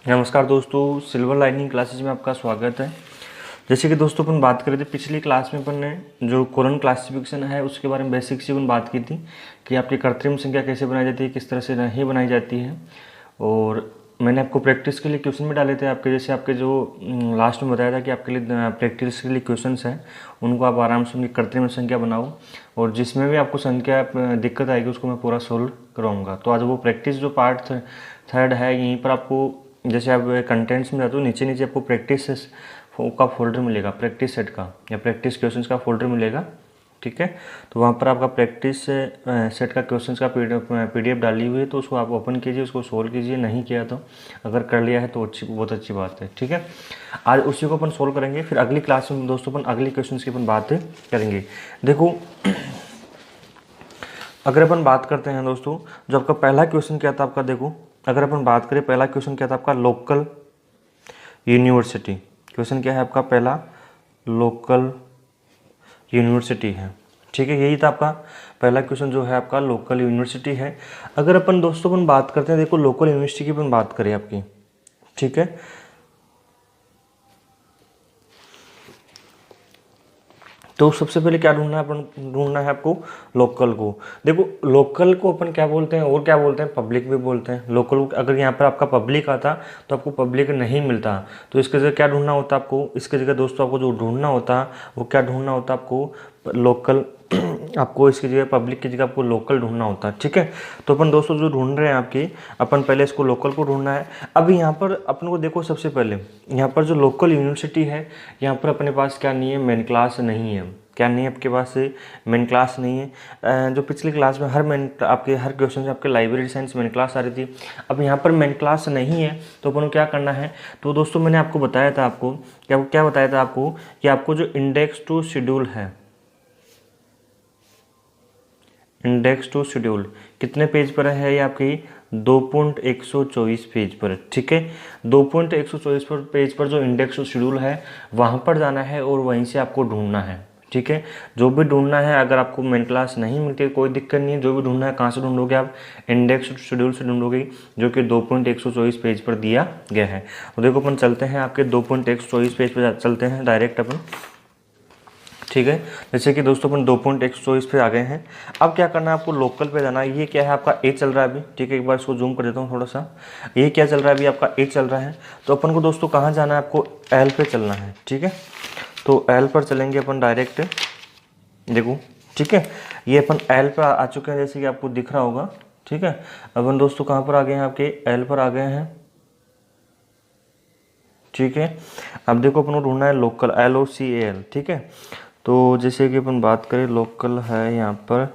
नमस्कार दोस्तों, silver lining classes में आपका स्वागत है। जैसे कि दोस्तों अपन बात कर रहे थे पिछली क्लास में, अपन ने जो कोलन क्लासिफिकेशन है उसके बारे में बेसिक से अपन बात की थी कि आपकी कृत्रिम संख्या कैसे बनाई जाती है, किस तरह से नहीं बनाई जाती है। और मैंने आपको प्रैक्टिस के लिए क्वेश्चन भी डाले थे आपके, जैसे आपके जो लास्ट में बताया था कि आपके लिए प्रैक्टिस के लिए क्वेश्चंस हैं, उनको आप आराम से उनकी कृत्रिम संख्या बनाओ और जिसमें भी आपको संख्या दिक्कत आएगी उसको मैं पूरा सोल्व कराऊंगा। तो आज वो प्रैक्टिस जो पार्ट थर्ड है, यहीं पर आपको जैसे आप कंटेंट्स में जाते हो नीचे नीचे आपको प्रैक्टिस का फोल्डर मिलेगा, प्रैक्टिस सेट का या प्रैक्टिस क्वेश्चंस का फोल्डर मिलेगा। ठीक है, तो वहाँ पर आपका प्रैक्टिस सेट का क्वेश्चंस का पीडीएफ डाली हुई है, तो उसको आप ओपन कीजिए, उसको सोल्व कीजिए। नहीं किया तो अगर कर लिया है तो बहुत अच्छी बात है। ठीक है, आज उसी को अपन सोल्व करेंगे। फिर अगली क्लास में दोस्तों अपन अगली क्वेश्चन की अपन बात करेंगे। देखो अगर अपन बात करते हैं दोस्तों, जो आपका पहला क्वेश्चन क्या था आपका, देखो अगर अपन बात करें पहला क्वेश्चन क्या था आपका, लोकल यूनिवर्सिटी। क्वेश्चन क्या है आपका पहला, लोकल यूनिवर्सिटी है। ठीक है, यही था आपका पहला क्वेश्चन जो है आपका, लोकल यूनिवर्सिटी है। अगर अपन दोस्तों अपन बात करते हैं, देखो लोकल यूनिवर्सिटी की अपन बात करें आपकी, ठीक है, तो सबसे पहले क्या ढूंढना है, अपन ढूंढना है आपको लोकल को। देखो लोकल को अपन क्या बोलते हैं और क्या बोलते हैं, पब्लिक भी बोलते हैं। लोकल अगर यहाँ पर आपका पब्लिक आता तो आपको पब्लिक नहीं मिलता, तो इसके जगह क्या ढूंढना होता आपको, इसके जगह दोस्तों आपको जो ढूंढना होता वो क्या ढूंढना होता आपको, लोकल। आपको इसकी जगह पब्लिक की जगह आपको लोकल ढूंढना होता है। ठीक है, तो अपन दोस्तों जो ढूंढ रहे हैं आपकी, अपन पहले इसको लोकल को ढूंढना है। अब यहाँ पर अपन को देखो सबसे पहले यहाँ पर जो लोकल यूनिवर्सिटी है, यहाँ पर अपने पास क्या नहीं है, मेन क्लास नहीं है। क्या नहीं है आपके पास, मेन क्लास नहीं है। जो पिछली क्लास में हर क्वेश्चन से आपके लाइब्रेरी साइंस मेन क्लास आ रही थी, अब यहाँ पर मेन क्लास नहीं है, तो अपन को क्या करना है। तो दोस्तों मैंने आपको बताया था, आपको क्या बताया था आपको कि आपको जो इंडेक्स टू शेड्यूल है, इंडेक्स टू शेड्यूल कितने पेज पर है, ये आपकी 2.124 पेज पर। ठीक है, 2.124 पेज पर जो इंडेक्स टू शेड्यूल है वहाँ पर जाना है और वहीं से आपको ढूंढना है। ठीक है, जो भी ढूंढना है, अगर आपको मेन क्लास नहीं मिलती है कोई दिक्कत नहीं है, जो भी ढूंढना है कहाँ से ढूंढोगे आप, इंडेक्स टू शेड्यूल से ढूंढोगे, जो कि 2.124 पेज पर दिया गया है। तो देखो अपन चलते हैं आपके 2.124 पेज पर चलते हैं डायरेक्ट अपन। ठीक है, जैसे कि दोस्तों अपन 2.124 पे आ गए हैं। अब क्या करना है आपको, लोकल पे जाना है। ये क्या है आपका ए चल रहा है अभी। ठीक है, एक बार इसको जूम कर देता हूँ थोड़ा सा। ये क्या चल रहा है अभी आपका, ए चल रहा है। तो अपन को दोस्तों कहाँ जाना है, आपको एल पे चलना है। ठीक है, तो एल पर चलेंगे अपन डायरेक्ट। देखो ठीक है, ये अपन एल पर आ चुके हैं जैसे कि आपको दिख रहा होगा। ठीक है, अपन दोस्तों कहाँ पर आ गए हैं, आपके एल पर आ गए हैं। ठीक है, अब देखो अपन को ढूंढना है लोकल, LOCAL। ठीक है, तो जैसे कि अपन बात करें लोकल है यहाँ पर,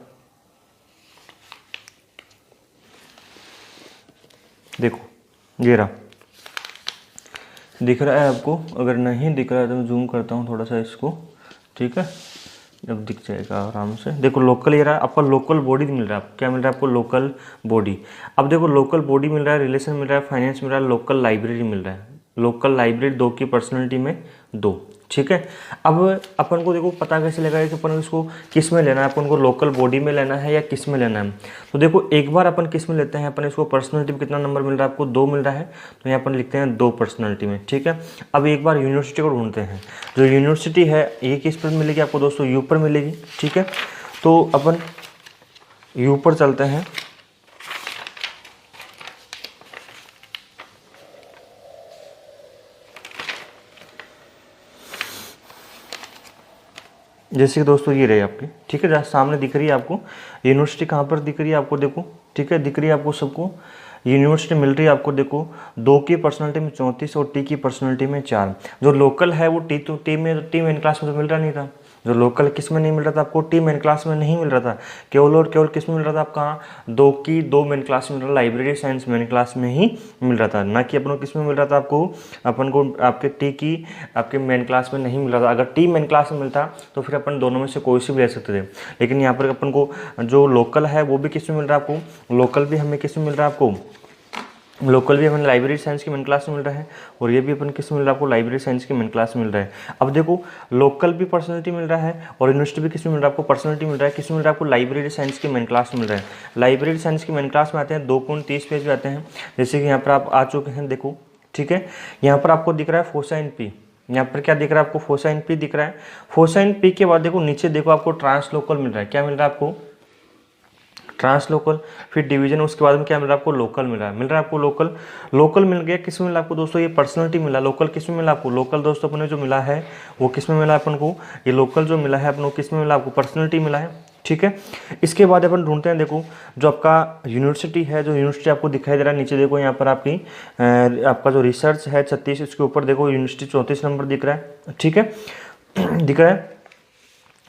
देखो ये रहा, दिख रहा है आपको। अगर नहीं दिख रहा है तो मैं जूम करता हूँ थोड़ा सा इसको। ठीक है, अब दिख जाएगा आराम से। देखो लोकल ये रहा आपका, लोकल बॉडी मिल रहा है। क्या मिल रहा है आपको, लोकल बॉडी। अब देखो लोकल बॉडी मिल रहा है, रिलेशन मिल रहा है, फाइनेंस मिल रहा है, लोकल लाइब्रेरी मिल रहा है। लोकल लाइब्रेरी 2 की पर्सनैलिटी में 2। ठीक है, अब अपन को देखो पता कैसे लगा कि अपन इसको किस में लेना है, अपन को लोकल बॉडी में लेना है या किस में लेना है। तो देखो एक बार अपन किस में लेते हैं, अपन इसको पर्सनैलिटी में कितना नंबर मिल रहा है आपको, 2 मिल रहा है, तो यहाँ अपन लिखते हैं 2 पर्सनैलिटी में। ठीक है, अब एक बार यूनिवर्सिटी को ढूंढते हैं। जो यूनिवर्सिटी है ये किस पर मिलेगी आपको दोस्तों, यू पर मिलेगी। ठीक है, तो अपन यू पर चलते हैं। जैसे कि दोस्तों ये रही आपकी। ठीक है, जहाँ सामने दिख रही है आपको यूनिवर्सिटी, कहाँ पर दिख रही है आपको, देखो ठीक है, दिख रही है आपको सबको यूनिवर्सिटी मिल रही है आपको। देखो 2 की पर्सनैलिटी में 34 और टी की पर्सनैलिटी में 4। जो लोकल है वो टी मेन क्लास में तो मिल रहा नहीं था। जो लोकल किस में नहीं मिल रहा था आपको, टी मेन क्लास में नहीं मिल रहा था, केवल और केवल किस में मिल रहा था आपका, 2 की 2 मेन क्लास में मिल रहा, लाइब्रेरी साइंस मेन क्लास में ही मिल रहा था, ना कि अपन को किस में मिल रहा था आपको, अपन को आपके टी की आपके मेन क्लास में नहीं मिल रहा था। अगर टी मेन क्लास में मिलता तो फिर अपन दोनों में से कोई सी भी ले सकते थे, लेकिन यहाँ पर अपन को जो लोकल है वो भी किस में मिल रहा है आपको, लोकल भी हमें किस में मिल रहा है आपको, लोकल भी अपन लाइब्रेरी साइंस की मेन क्लास में मिल रहा है, और ये भी अपन किस में मिल रहा है आपको, लाइब्रेरी साइंस की मेन क्लास में मिल रहा है। अब देखो लोकल भी पर्सनैलिटी मिल रहा है और यूनिवर्सिटी भी किस में मिल रहा है आपको, पर्सनैलिटी मिल रहा है। किस में मिल रहा है आपको, लाइब्रेरी साइंस की मेन क्लास में मिल रहा है। लाइब्रेरी साइंस की मेन क्लास में आते हैं 2.30 पेज पे आते हैं। जैसे कि यहाँ पर आप आ चुके हैं, देखो ठीक है। यहाँ पर आपको दिख रहा है फोसाइन पी, यहाँ पर क्या दिख रहा है आपको, फोसाइन पी दिख रहा है। फोसाइन पी के बाद देखो नीचे देखो आपको ट्रांसलोकल मिल रहा है, क्या मिल रहा है आपको, ट्रांसलोकल, फिर डिवीजन, उसके बाद में क्या मिल रहा है आपको, लोकल मिल रहा है आपको लोकल। लोकल मिल गया, किस में मिला आपको दोस्तों, ये पर्सनैलिटी मिला। लोकल किस में मिला आपको, लोकल दोस्तों अपने जो मिला है वो किस में मिला अपन को, ये लोकल जो मिला है अपन को किस में मिला आपको, पर्सनैलिटी मिला है, ठीक है। इसके बाद अपन ढूंढते हैं, देखो जो आपका यूनिवर्सिटी है, जो यूनिवर्सिटी आपको दिखाई दे रहा है नीचे देखो, यहाँ पर आपकी आपका जो रिसर्च है 36, इसके ऊपर देखो यूनिवर्सिटी 34 नंबर दिख रहा है, ठीक है दिख रहा है।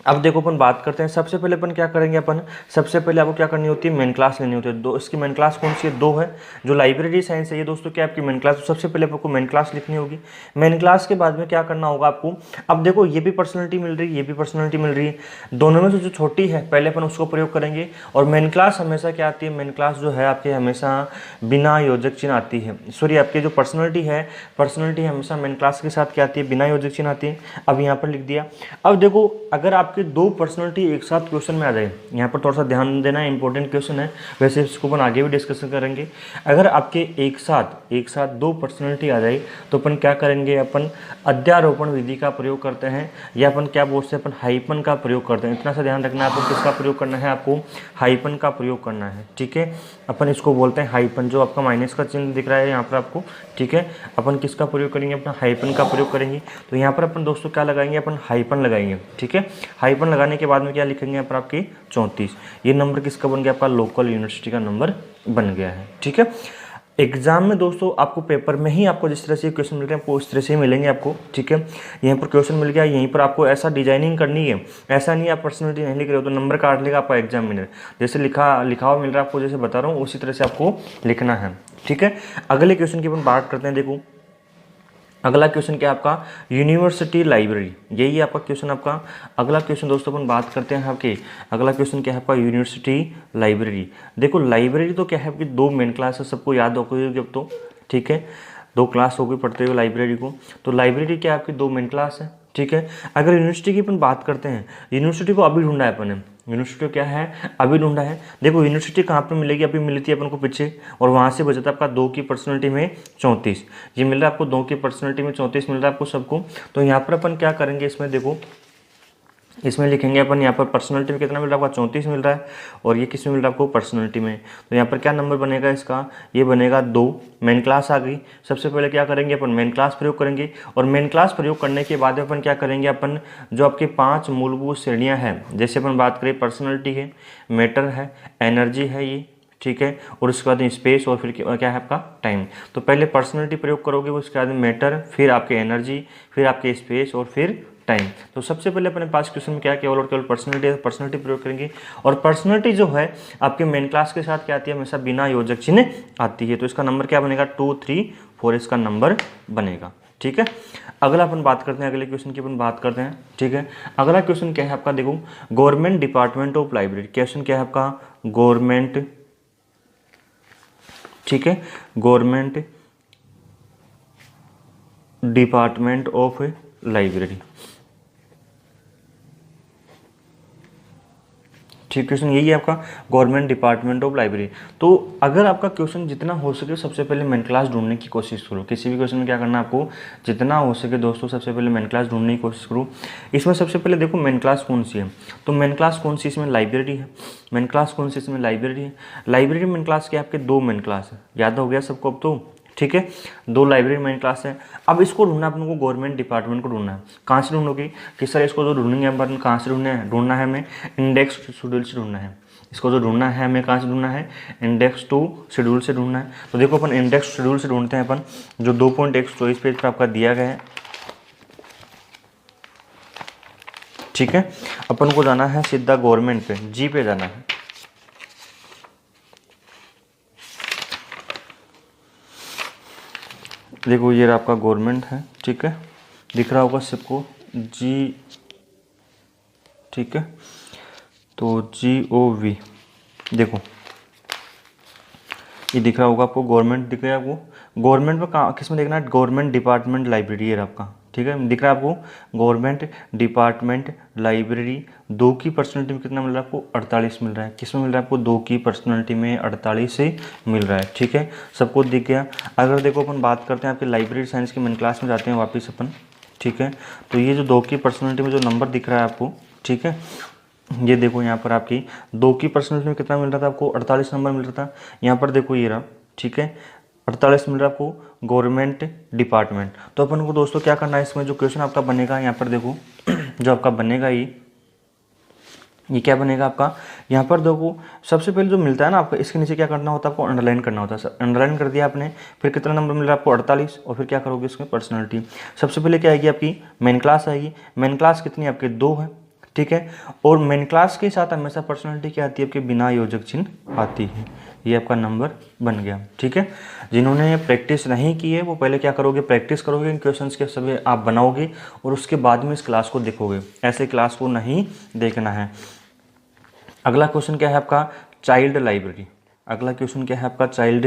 अब देखो अपन बात करते हैं, सबसे पहले अपन क्या करेंगे, अपन सबसे पहले आपको क्या करनी होती है, मेन क्लास लेनी होती है। दो, इसकी मेन क्लास कौन सी है, 2 है। जो लाइब्रेरी साइंस है ये दोस्तों क्या आपकी मेन क्लास, तो सबसे पहले आपको मेन क्लास लिखनी होगी। मेन क्लास के बाद में क्या करना होगा आपको, अब देखो ये भी पर्सनैलिटी मिल रही है, ये भी पर्सनैलिटी मिल रही है, दोनों में से जो छोटी है पहले अपन उसको प्रयोग करेंगे। और मेन क्लास हमेशा क्या आती है, मेन क्लास जो है आपके हमेशा बिना योजक चिन्ह आती है। सॉरी, आपकी जो पर्सनैलिटी है, पर्सनैलिटी हमेशा मेन क्लास के साथ क्या आती है, बिना योजक चिन्ह आती है। अब यहाँ पर लिख दिया। अब देखो अगर आपके 2 पर्सनैलिटी एक साथ क्वेश्चन में आ जाए, यहाँ पर थोड़ा सा ध्यान देना है, इंपॉर्टेंट क्वेश्चन है, वैसे इसको अपन आगे भी डिस्कशन करेंगे। अगर आपके एक साथ 2 पर्सनैलिटी आ जाए तो अपन क्या करेंगे, अपन अध्यारोपण विधि का प्रयोग करते हैं, या अपन क्या बोलते हैं, अपन हाइपन का प्रयोग करते हैं। इतना सा ध्यान रखना है, आपको किसका प्रयोग करना है, आपको हाइपन का प्रयोग करना है, ठीक है। अपन इसको बोलते हैं हाइपन, जो आपका माइनस का चिन्ह दिख रहा है यहाँ पर आपको, ठीक है। अपन किसका प्रयोग करेंगे, अपना हाइपन का प्रयोग करेंगे। तो यहाँ पर अपन दोस्तों क्या लगाएंगे, अपन हाइपन लगाएंगे, ठीक है। हाइपन लगाने के बाद में क्या लिखेंगे यहाँ पर आपकी 34, ये नंबर किसका बन गया, आपका लोकल यूनिवर्सिटी का नंबर बन गया है, ठीक है। एग्जाम में दोस्तों आपको पेपर में ही आपको जिस तरह से क्वेश्चन मिल रहे हैं आपको उस तरह से ही मिलेंगे आपको, ठीक है। यहाँ पर क्वेश्चन मिल गया, यहीं पर आपको ऐसा डिजाइनिंग करनी है, ऐसा नहीं आप पर्सनैलिटी नहीं लिख रहे हो तो नंबर काट लेगा आपका एग्जामिनर। जैसे लिखा हुआ मिल रहा है आपको, जैसे बता रहा हूँ उसी तरह से आपको लिखना है, ठीक है। अगले क्वेश्चन की अपन बात करते हैं। देखो अगला क्वेश्चन क्या है आपका, यूनिवर्सिटी लाइब्रेरी, यही है आपका क्वेश्चन। आपका अगला क्वेश्चन दोस्तों अपन बात करते हैं आपके, अगला क्वेश्चन क्या है आपका, यूनिवर्सिटी लाइब्रेरी। देखो लाइब्रेरी तो क्या है आपकी 2 मेन क्लास है, सबको याद होगी अब तो, ठीक है। 2 क्लास होगी पढ़ते हुए लाइब्रेरी को। तो लाइब्रेरी क्या है आपकी 2 मेन क्लास है, ठीक है। अगर यूनिवर्सिटी की अपन बात करते हैं, यूनिवर्सिटी को अभी ढूंढा है अपन ने, यूनिवर्सिटी क्या है अभी ढूंढा है। देखो यूनिवर्सिटी कहाँ पे मिलेगी, अभी मिली थी अपन को पीछे, और वहाँ से बचा था आपका 2 की पर्सनैलिटी में 34, ये मिल रहा है आपको 2 की पर्सनैलिटी में 34 मिल रहा है आपको सबको। तो यहाँ पर अपन क्या करेंगे, इसमें देखो इसमें लिखेंगे अपन, यहाँ पर पर्सनैलिटी में कितना मिल रहा है आपका 34 मिल रहा है, और ये किस में मिल रहा है आपको, पर्सनैलिटी में। तो यहाँ पर क्या नंबर बनेगा इसका, ये बनेगा 2। मेन क्लास आ गई, सबसे पहले क्या करेंगे अपन, मेन क्लास प्रयोग करेंगे। और मेन क्लास प्रयोग करने के बाद अपन क्या करेंगे, अपन जो आपकी 5 मूलभूत श्रेणियाँ हैं, जैसे अपन बात करें पर्सनैलिटी है, मैटर है, एनर्जी है ये, ठीक है, और उसके बाद स्पेस, और फिर क्या है आपका टाइम। तो पहले पर्सनैलिटी प्रयोग करोगे, उसके बाद मैटर, फिर आपके एनर्जी, फिर आपके स्पेस, और फिर टाइम। तो सबसे पहले अपने पास क्वेश्चन में क्या केवल और केवल पर्सनैलिटी प्रयोग करेंगे। और पर्सनैलिटी जो है आपके मेन क्लास के साथ क्या आती है, हमेशा बिना योजक चिन्ह आती है। तो इसका नंबर क्या बनेगा, 2, 3, 4 इसका नंबर बनेगा, ठीक है। अगला अपन बात करते हैं, अगले क्वेश्चन की अपन बात करते हैं, ठीक है। अगला क्वेश्चन क्या है आपका, देखो government department of library. Question क्या है आपका, गवर्नमेंट, ठीक है, गवर्नमेंट डिपार्टमेंट ऑफ लाइब्रेरी, ठीक। क्वेश्चन यही है आपका, गवर्नमेंट डिपार्टमेंट ऑफ लाइब्रेरी। तो अगर आपका क्वेश्चन जितना हो सके सबसे पहले मेन क्लास ढूंढने की कोशिश करो। किसी भी क्वेश्चन में क्या करना है आपको, जितना हो सके दोस्तों सबसे पहले मेन क्लास ढूंढने की कोशिश करो। इसमें सबसे पहले देखो मेन क्लास कौन सी है, तो मेन क्लास कौन सी, इसमें लाइब्रेरी है। मेन क्लास कौन सी, इसमें लाइब्रेरी है। लाइब्रेरी मेन क्लास के आपके 2 मेन क्लास है, याद हो गया सबको अब तो, ठीक है। 2 लाइब्रेरी मेन क्लास है। अब इसको ढूंढना अपन को, गवर्नमेंट डिपार्टमेंट को ढूंढना है। कहाँ से ढूंढोगे कि सर इसको जो ढूंढेंगे अपन, कहाँ से ढूंढना है हमें, इंडेक्स शेड्यूल से ढूंढना है। इसको जो ढूंढना है हमें कहाँ से ढूंढना है, इंडेक्स टू शेड्यूल से ढूंढना है। तो देखो अपन इंडेक्स शेड्यूल से ढूंढते हैं अपन, जो 2.124 पेज पर आपका दिया गया है, ठीक है। अपन को जाना है सीधा गवर्नमेंट पे, जी पे जाना है। देखो ये आपका गवर्नमेंट है, ठीक है, दिख रहा होगा सबको, जी, ठीक है। तो GOV, देखो ये दिख रहा होगा आपको, गवर्नमेंट दिख रहा है आपको। गवर्नमेंट में कहाँ, किस में देखना है, गवर्नमेंट डिपार्टमेंट लाइब्रेरी है आपका, ठीक है, दिख रहा है आपको गवर्नमेंट, डिपार्टमेंट, लाइब्रेरी, 2 की पर्सनैलिटी में कितना मिल रहा है आपको 48 मिल रहा है। किस में मिल रहा है आपको 2 की पर्सनैलिटी में 48 से मिल रहा है। ठीक है, सबको दिख गया। अगर देखो अपन बात करते हैं आपके लाइब्रेरी साइंस के मेन क्लास में जाते हैं वापस अपन। ठीक है, तो ये जो 2 की पर्सनैलिटी में जो नंबर दिख रहा है आपको, ठीक है, ये देखो यहाँ पर आपकी 2 की पर्सनैलिटी में कितना मिल रहा था आपको 48 नंबर मिल रहा था। यहाँ पर देखो ये रहा, ठीक है, 48 मिल रहा है आपको गवर्नमेंट, डिपार्टमेंट। तो अपन को दोस्तों क्या करना है, इसमें जो क्वेश्चन आपका बनेगा यहाँ पर देखो जो आपका बनेगा ये क्या बनेगा आपका, यहाँ पर देखो सबसे पहले जो मिलता है ना आपको, इसके नीचे क्या करना होता है आपको अंडरलाइन करना होता है। अंडरलाइन कर दिया आपने, फिर कितना नंबर मिल रहा है आपको 48, और फिर क्या करोगे इसमें पर्सनैलिटी। सबसे पहले क्या आएगी आपकी मेन क्लास आएगी। मेन क्लास कितनी आपके 2 है। ठीक है, और मेन क्लास के साथ हमेशा पर्सनैलिटी क्या आती है आपके बिना योजक चिन्ह आती है। ये आपका नंबर बन गया। ठीक है, जिन्होंने प्रैक्टिस नहीं की है वो पहले क्या करोगे, प्रैक्टिस करोगे, इन क्वेश्चंस के सभी आप बनाओगे और उसके बाद में इस क्लास को देखोगे। ऐसे क्लास को नहीं देखना है। अगला क्वेश्चन क्या है आपका चाइल्ड लाइब्रेरी। अगला क्वेश्चन क्या है आपका चाइल्ड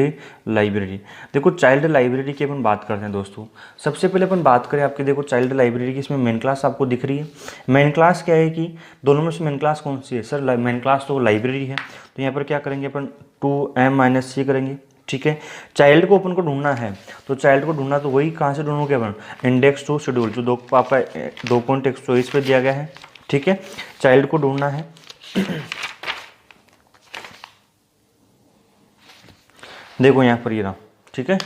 लाइब्रेरी। देखो चाइल्ड लाइब्रेरी की अपन बात करते हैं दोस्तों। सबसे पहले अपन बात करें आपकी, देखो चाइल्ड लाइब्रेरी की, इसमें मेन क्लास आपको दिख रही है। मेन क्लास क्या है कि दोनों में से मेन क्लास कौन सी है सर, मेन क्लास तो लाइब्रेरी है। तो यहाँ पर क्या करेंगे अपन 2m-c करेंगे। ठीक है, चाइल्ड को अपन को ढूंढना है, तो चाइल्ड को ढूंढना तो वही कहाँ से ढूंढोगे अपन, इंडेक्स टू शेड्यूल जो 2.124 पे दिया गया है। ठीक है, चाइल्ड को ढूंढना है। देखो यहाँ पर ये रहा। ठीक है,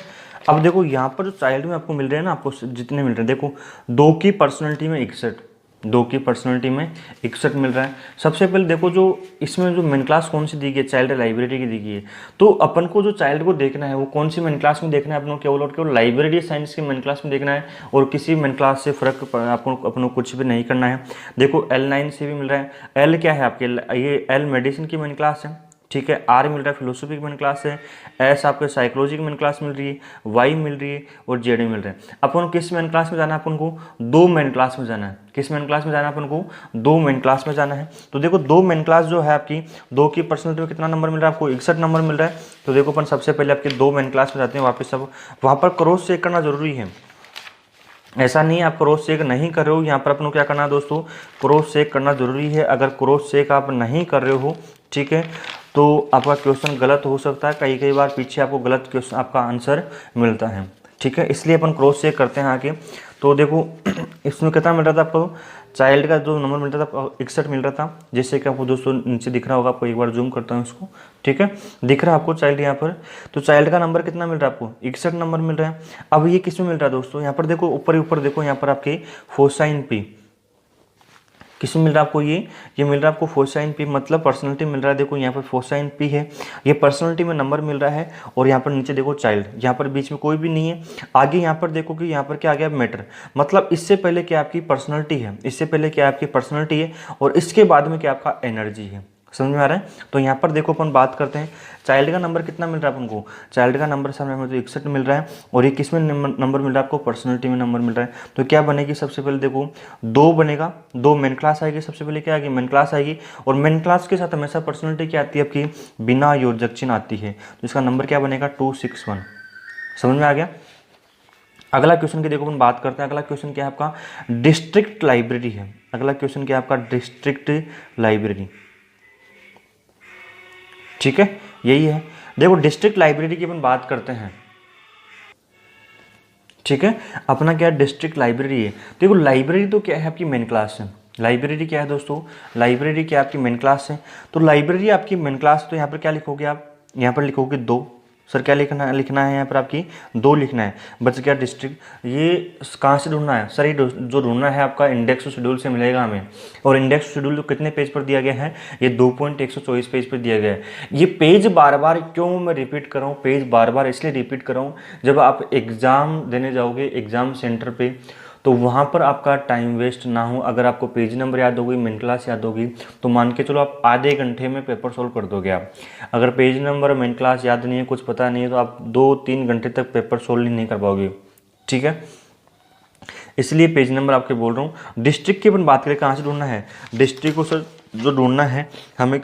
अब देखो यहाँ पर जो चाइल्ड में आपको मिल रहे हैं ना, आपको जितने मिल रहे हैं, देखो 2 की पर्सनैलिटी में 61, 2 की पर्सनैलिटी में 61 मिल रहा है। सबसे पहले देखो जो इसमें जो मेन क्लास कौन सी दी गई है, चाइल्ड लाइब्रेरी की दी गई है। तो अपन को जो चाइल्ड को देखना है वो कौन सी मेन क्लास में देखना है, अपन को केवल और केवल लाइब्रेरी साइंस की मेन क्लास में देखना है, और किसी मेन क्लास से फर्क अपन को कुछ भी नहीं करना है। देखो L9 से भी मिल रहा है। L क्या है आपके, ये L मेडिसिन की मेन क्लास है। ठीक है, R मिल रहा है फिलोसफी की मेन क्लास है, S आपके साइकोलॉजी की मेन क्लास मिल रही है, Y मिल रही है, और Z मिल रहा है। अपन किस मेन क्लास में जाना है, अपन को 2 मेन क्लास में जाना है। किस मेन क्लास में जाना है अपन को, 2 मेन क्लास में जाना है। तो देखो 2 मेन क्लास जो है आपकी, 2 की पर्सनैलिटी में कितना नंबर मिल रहा है आपको 61 नंबर मिल रहा है। तो देखो अपन सबसे पहले आपके 2 मेन क्लास में जाते हैं वापस। सब वहाँ पर क्रॉस चेक करना जरूरी है, ऐसा नहीं है आप क्रॉस चेक नहीं कर रहे हो। यहाँ पर अपन को क्या करना है दोस्तों, क्रॉस चेक करना जरूरी है। अगर क्रॉस चेक आप नहीं कर रहे हो, ठीक है, तो आपका क्वेश्चन गलत हो सकता है। कई बार पीछे आपको गलत क्वेश्चन आपका आंसर मिलता है। ठीक है, इसलिए अपन क्रॉस चेक करते हैं आगे। तो देखो इसमें कितना मिल रहा था आपको, चाइल्ड का जो नंबर मिल रहा था 61 मिल रहा था, जैसे कि आपको दोस्तों नीचे दिख रहा होगा। आपको एक बार जूम करता हूँ इसको। ठीक है, दिख रहा है आपको चाइल्ड यहाँ पर। तो चाइल्ड का नंबर कितना मिल रहा है आपको 61 नंबर मिल रहा है। अब ये किस में मिल रहा है दोस्तों, यहाँ पर देखो ऊपर देखो, यहाँ पर आपके फोसाइन पी किस में मिल रहा है आपको, ये मिल रहा है आपको फोसाइन पी, मतलब पर्सनैलिटी मिल रहा है। देखो यहाँ पर फोसाइन पी है, ये पर्सनैलिटी में नंबर मिल रहा है। और यहाँ पर नीचे देखो चाइल्ड, यहाँ पर बीच में कोई भी नहीं है। आगे यहाँ पर देखो कि यहाँ पर क्या आ गया मैटर, मतलब इससे पहले क्या आपकी पर्सनैलिटी है, इससे पहले क्या आपकी पर्सनैलिटी है, और इसके बाद में क्या आपका एनर्जी है। समझ में आ रहा है। तो यहाँ पर देखो अपन बात करते हैं चाइल्ड का नंबर कितना मिल रहा है अपन को, चाइल्ड का नंबर सामने में तो 61 मिल रहा है, और ये किस में नंबर मिल रहा है आपको, पर्सनैलिटी में नंबर मिल रहा है। तो क्या बनेगी, सबसे पहले देखो 2 बनेगा, 2 मेन क्लास आएगी। सबसे पहले क्या आएगी, मेन क्लास आएगी, और मेन क्लास के साथ हमेशा पर्सनैलिटी क्या आती है आपकी, बिना योजक चिन्ह आती है। तो इसका नंबर क्या बनेगा 261। समझ में आ गया। अगला क्वेश्चन की देखो अपन बात करते हैं। अगला क्वेश्चन क्या है आपका, डिस्ट्रिक्ट लाइब्रेरी है। अगला क्वेश्चन क्या है आपका, डिस्ट्रिक्ट लाइब्रेरी। ठीक है, यही है। देखो डिस्ट्रिक्ट लाइब्रेरी की अपन बात करते हैं। ठीक है, अपना क्या डिस्ट्रिक्ट लाइब्रेरी है। देखो लाइब्रेरी तो क्या है आपकी मेन क्लास है। लाइब्रेरी क्या है दोस्तों, लाइब्रेरी क्या आपकी मेन क्लास है। तो लाइब्रेरी आपकी मेन क्लास, तो यहाँ पर क्या लिखोगे आप, यहाँ पर लिखोगे 2। सर क्या लिखना है यहाँ पर आपकी 2 लिखना है। बच गया डिस्ट्रिक्ट। ये कहाँ से ढूंढना है सर, ये जो ढूंढना है आपका इंडेक्स शेड्यूल से मिलेगा हमें। और इंडेक्स शेड्यूल जो कितने पेज पर दिया गया है, ये 2.124 पेज पर दिया गया है। ये पेज बार बार क्यों मैं रिपीट कर रहा हूँ, पेज बार बार इसलिए रिपीट कर रहा हूँ, जब आप एग्ज़ाम देने जाओगे एग्ज़ाम सेंटर पर, तो वहाँ पर आपका टाइम वेस्ट ना हो। अगर आपको पेज नंबर याद होगी, मेन क्लास याद होगी, तो मान के चलो आप आधे घंटे में पेपर सोल्व कर दोगे आप। अगर पेज नंबर मेन क्लास याद नहीं है, कुछ पता नहीं है, तो आप 2-3 घंटे तक पेपर सोल्व नहीं कर पाओगे। ठीक है, इसलिए पेज नंबर आपके बोल रहा हूँ। डिस्ट्रिक्ट की अपन बात करें, कहाँ से ढूंढना है डिस्ट्रिक्ट को, सर जो ढूंढना है हमें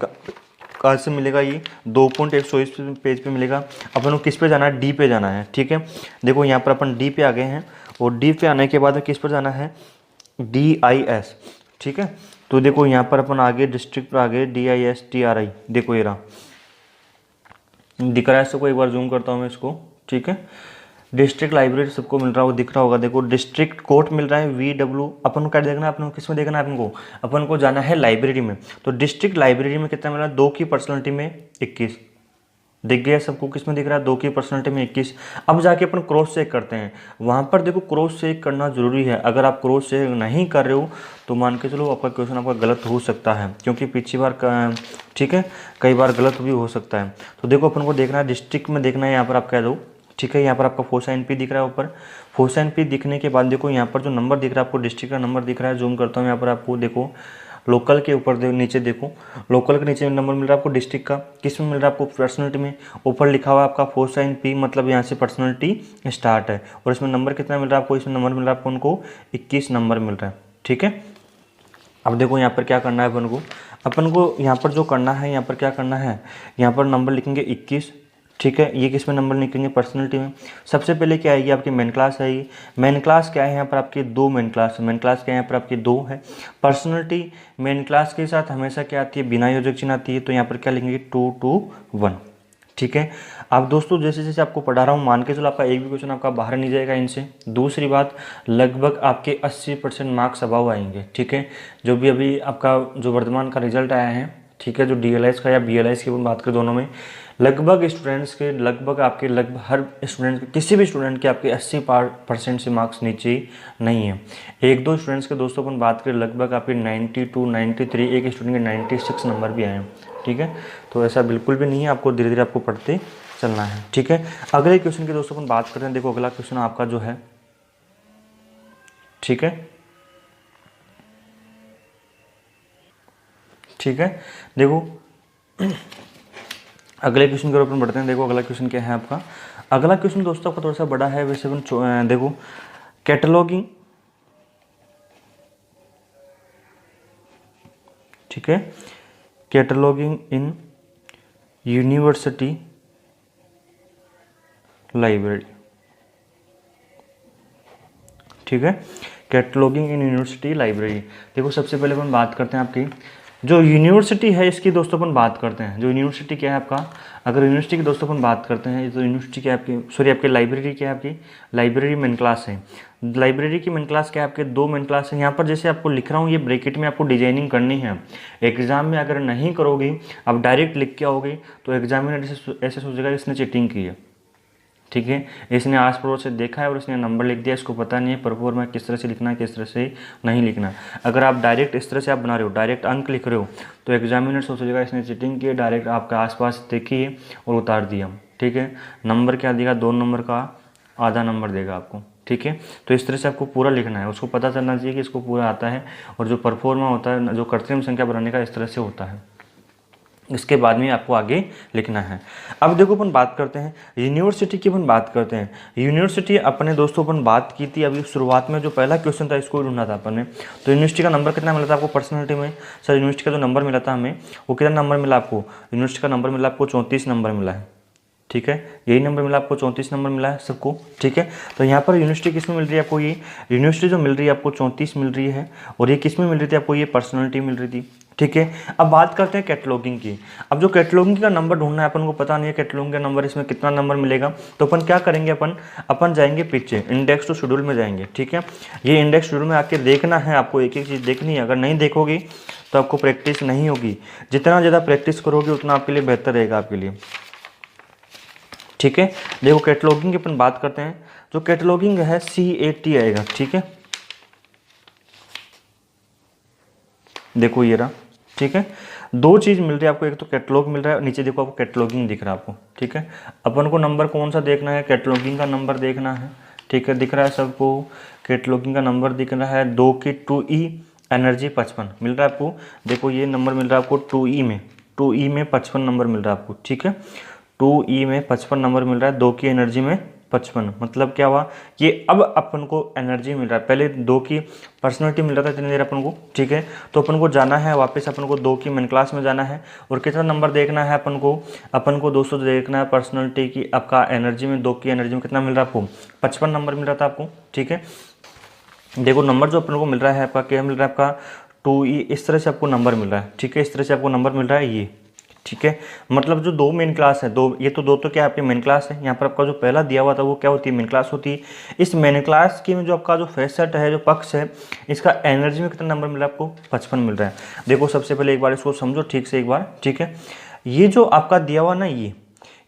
कहाँ से मिलेगा, ये 2.120 पेज पे मिलेगा। अपन को किस पे जाना है, डी पे जाना है, ठीक है। देखो यहाँ पर अपन डी पे आ गए हैं और डी पे आने के बाद किस पर जाना है, DIS, ठीक है। तो देखो यहाँ पर अपन आगे डिस्ट्रिक्ट पर आ गए, DISTRI, देखो ये रहा, दिख रहा है इसको, एक बार जूम करता हूँ मैं इसको, ठीक है। डिस्ट्रिक्ट लाइब्रेरी सबको मिल रहा है, वो दिख रहा होगा, देखो डिस्ट्रिक्ट कोर्ट मिल रहा है VW। अपन को क्या देखना है, अपन को किस में देखना है, अपन को जाना है लाइब्रेरी में। तो डिस्ट्रिक्ट लाइब्रेरी में कितना मिल रहा है, 2 की पर्सनलिटी में 21, दिख गया सबको, किस में दिख रहा है, 2 की पर्सनलिटी में 21। अब जाके अपन क्रॉस चेक करते हैं, वहाँ पर देखो क्रॉस चेक करना जरूरी है। अगर आप क्रॉस चेक नहीं कर रहे हो तो मान के चलो आपका क्वेश्चन आपका गलत हो सकता है, क्योंकि पिछली बार ठीक है कई बार गलत भी हो सकता है। तो देखो अपन को देखना है, डिस्ट्रिक्ट में देखना है, यहाँ पर आप कह दो, ठीक है। यहाँ पर आपका फोसा NP दिख रहा है ऊपर, फोसा NP दिखने के बाद देखो यहाँ पर जो नंबर दिख रहा है आपको, डिस्ट्रिक्ट का नंबर दिख रहा है, जूम करता हूँ यहाँ पर आपको, देखो लोकल के ऊपर नीचे देखो, लोकल के नीचे नंबर मिल रहा है आपको डिस्ट्रिक्ट का, किस में मिल रहा है आपको, पर्सनलिटी में। ऊपर लिखा हुआ है आपका फोसा NP, मतलब यहाँ से पर्सनलिटी स्टार्ट है, और इसमें नंबर कितना मिल रहा है आपको, इसमें नंबर मिल रहा है आपको उनको 21 नंबर मिल रहा है, ठीक है। अब देखो यहाँ पर क्या करना है अपन को यहाँ पर जो करना है, यहाँ पर क्या करना है, यहाँ पर नंबर लिखेंगे 21, ठीक है। ये किस में नंबर लिखेंगे, पर्सनलिटी में। सबसे पहले क्या आएगी आपकी, मेन क्लास आएगी। मेन क्लास क्या है, यहाँ पर आपकी 2 मेन क्लास है, मेन क्लास क्या है यहाँ पर आपकी 2 है। पर्सनलिटी मेन क्लास के साथ हमेशा क्या आती है, बिना योजक चिन्ह आती है, तो यहाँ पर क्या लिखेंगे 2 2 1, ठीक है। अब दोस्तों जैसे जैसे आपको पढ़ा रहा हूँ, मान के चलो आपका एक भी क्वेश्चन आपका बाहर नहीं जाएगा इनसे। दूसरी बात, लगभग आपके 80% मार्क्स अबाव आएंगे, ठीक है। जो भी अभी आपका जो वर्तमान का रिजल्ट आया है, ठीक है, जो DLS का या BLS की बात करें, दोनों में लगभग स्टूडेंट्स के लगभग हर स्टूडेंट के, किसी भी स्टूडेंट के आपके 80% से मार्क्स नीचे नहीं है। एक दो स्टूडेंट्स के दोस्तों अपन बात करें, लगभग आपके 92 93, एक स्टूडेंट के 96 नंबर भी आए हैं, ठीक है। तो ऐसा बिल्कुल भी नहीं है, आपको धीरे धीरे आपको पढ़ते चलना है, ठीक है। अगले क्वेश्चन की दोस्तों अपन बात करते हैं। देखो अगला क्वेश्चन आपका जो है, ठीक है, ठीक है। देखो अगले क्वेश्चन के ऊपर बढ़ते हैं। देखो अगला क्वेश्चन क्या है आपका, अगला क्वेश्चन दोस्तों आपका थोड़ा सा बड़ा है, वैसे अपन देखो कैटलॉगिंग, ठीक है, कैटलॉगिंग इन यूनिवर्सिटी लाइब्रेरी, ठीक है, कैटलॉगिंग इन यूनिवर्सिटी लाइब्रेरी। देखो सबसे पहले अपन बात करते हैं आपकी जो यूनिवर्सिटी है, इसकी दोस्तों अपन बात करते हैं। जो यूनिवर्सिटी क्या है आपका, अगर यूनिवर्सिटी की दोस्तों अपन बात करते हैं, तो यूनिवर्सिटी क्या है आपकी, सॉरी आपकी लाइब्रेरी क्या है, आपकी लाइब्रेरी मेन क्लास है। लाइब्रेरी की मेन क्लास क्या है, आपके 2 मेन क्लास है। यहाँ पर जैसे आपको लिख रहा हूँ, ये ब्रैकेट में आपको डिजाइनिंग करनी है। एग्जाम में अगर नहीं करोगे, अब डायरेक्ट लिख के आओगे, तो एग्जामिनर ऐसे सोचेगा इसने चीटिंग की है, ठीक है। इसने आस पड़ोस से देखा है और इसने नंबर लिख दिया, इसको पता नहीं है परफॉर्म में किस तरह से लिखना है, किस तरह से नहीं लिखना। अगर आप डायरेक्ट इस तरह से आप बना रहे हो, डायरेक्ट अंक लिख रहे हो, तो एग्जामिनर सोचेगा इसने चीटिंग की है, डायरेक्ट आपका आसपास देखी है और उतार दिया, ठीक है। नंबर क्या देगा, 2 नंबर का आधा नंबर देगा आपको, ठीक है। तो इस तरह से आपको पूरा लिखना है, उसको पता चलना चाहिए कि इसको पूरा आता है। और जो परफॉर्मा होता है, जो कृत्रिम संख्या बनाने का, इस तरह से होता है। इसके बाद में आपको आगे लिखना है। अब देखो अपन बात करते हैं यूनिवर्सिटी की, अपन बात करते हैं यूनिवर्सिटी। अपने दोस्तों अपन बात की थी अभी शुरुआत में, जो पहला क्वेश्चन था इसको ढूंढना था अपन ने। तो यूनिवर्सिटी का नंबर कितना मिला था आपको पर्सनलिटी में, सर यूनिवर्सिटी का जो नंबर मिला था हमें, वो कितना नंबर मिला आपको, यूनिवर्सिटी का नंबर मिला आपको 34 नंबर मिला है, ठीक है। यही नंबर मिला आपको, 34 नंबर मिला है सबको, ठीक है। तो यहाँ पर यूनिवर्सिटी किस में मिल रही है आपको, ये यूनिवर्सिटी जो मिल रही है आपको 34 मिल रही है, और ये किस में मिल रही थी आपको, ये पर्सनलिटी मिल रही थी, ठीक है। अब बात करते हैं कैटलॉगिंग की। अब जो कैटलॉगिंग का नंबर ढूंढना है अपन को, पता नहीं है कैटलॉगिंग का नंबर, इसमें कितना नंबर मिलेगा। तो अपन क्या करेंगे, अपन जाएंगे पीछे, इंडेक्स टू शेड्यूल में जाएंगे, ठीक है। ये इंडेक्स शेड्यूल में आके देखना है आपको, एक एक चीज़ देखनी है। अगर नहीं देखोगे तो आपको प्रैक्टिस नहीं होगी। जितना ज़्यादा प्रैक्टिस करोगे उतना आपके लिए बेहतर रहेगा आपके लिए, ठीक है। देखो कैटलॉगिंग की अपन बात करते हैं। जो कैटलॉगिंग है CAT आएगा, ठीक है। देखो ये रहा, ठीक है। 2 चीज़ मिल रही है आपको, एक तो कैटलॉग मिल रहा है, नीचे देखो आपको कैटलॉगिंग दिख रहा है आपको, ठीक है। अपन को नंबर कौन सा देखना है, कैटलॉगिंग का नंबर देखना है, ठीक है। दिख रहा है सबको, कैटलॉगिंग का नंबर दिख रहा है 2 की 2E एनर्जी 55 मिल रहा है आपको। देखो ये नंबर मिल रहा है आपको 2E में 55 नंबर मिल रहा है आपको, ठीक है। 2E में 55 नंबर मिल रहा है, 2 की एनर्जी में 55। मतलब क्या हुआ कि अब अपन को एनर्जी मिल रहा है, पहले 2 की पर्सनैलिटी मिल रहा था इतनी देर अपन को, ठीक है। तो अपन को जाना है वापस, अपन को 2 की मेन क्लास में जाना है और कितना नंबर देखना है अपन को दोस्तों देखना है पर्सनैलिटी की आपका एनर्जी में, 2 की एनर्जी में कितना मिल रहा है आपको, 55 नंबर मिल रहा था आपको, ठीक है। देखो नंबर जो अपन को मिल रहा है आपका क्या मिल रहा है आपका 2e, इस तरह से आपको नंबर मिल रहा है, ठीक है। इस तरह से आपको नंबर मिल रहा है ये, ठीक है। मतलब जो 2 मेन क्लास है, 2 ये तो 2 तो क्या है आपकी मेन क्लास है, यहाँ पर आपका जो पहला दिया हुआ था वो क्या होती है, मेन क्लास होती है। इस मेन क्लास की में जो आपका जो फेसेट है, जो पक्ष है, इसका एनर्जी में कितना नंबर मिल रहा है आपको, 55 मिल रहा है। देखो सबसे पहले एक बार इसको समझो ठीक से एक बार, ठीक है। ये जो आपका दिया हुआ ना ये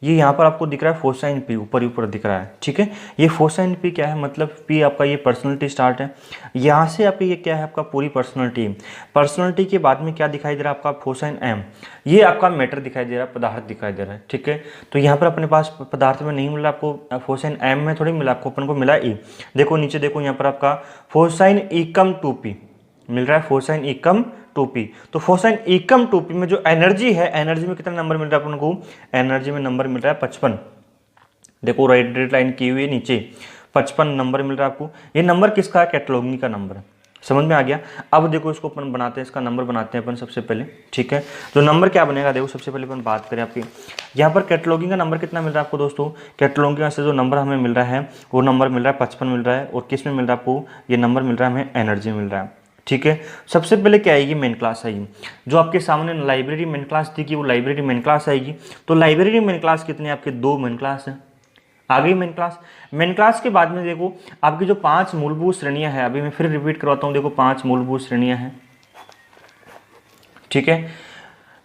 यहाँ पर आपको दिख रहा है फोसाइन पी, ऊपर ऊपर दिख रहा है, ठीक है। ये फोसाइन पी क्या है, मतलब पी आपका ये पर्सनैलिटी स्टार्ट है, यहाँ से आपकी ये क्या है आपका पूरी पर्सनैलिटी। पर्सनैलिटी के बाद में क्या दिखाई दे रहा है आपका फोसाइन एम, ये आपका मैटर दिखाई दे रहा है, पदार्थ दिखाई दे रहा है, ठीक है। तो यहाँ पर अपने पास पदार्थ में नहीं मिला आपको, फोसाइन एम में थोड़ी मिला आपको, अपन को मिला ई। देखो नीचे देखो यहाँ पर आपका फोसाइन एकम 2p मिल रहा है, फोसाइन एकम 2p। तो फोसाइन एकम 2p में जो एनर्जी है, एनर्जी में कितना नंबर मिल रहा है अपन को, एनर्जी में नंबर मिल रहा है 55। देखो राइट लाइन की हुई है नीचे, 55 नंबर मिल रहा है आपको। ये नंबर किसका है, कैटलॉगिंग का नंबर है, समझ में आ गया। अब देखो इसको अपन बनाते हैं, इसका नंबर बनाते हैं अपन सबसे पहले, ठीक है। तो नंबर क्या बनेगा, देखो सबसे पहले अपन बात करें आपकी यहाँ पर कैटलॉगिंग का नंबर कितना मिल रहा है आपको दोस्तों। कैटलॉगिंग से जो नंबर हमें मिल रहा है वो नंबर मिल रहा है 55 मिल रहा है, और किस में मिल रहा है आपको, ये नंबर मिल रहा है हमें एनर्जी मिल रहा है, ठीक है। सबसे पहले क्या आएगी, मेन क्लास आएगी। जो आपके सामने लाइब्रेरी मेन क्लास थी कि वो लाइब्रेरी मेन क्लास आएगी। तो लाइब्रेरी मेन क्लास कितने आपके, 2 मेन क्लास है, आ गई मेन क्लास। मेन क्लास के बाद में देखो आपकी जो 5 मूलभूत श्रेणियां हैं, अभी मैं फिर रिपीट करवाता हूं, देखो 5 मूलभूत श्रेणियां हैं, ठीक है।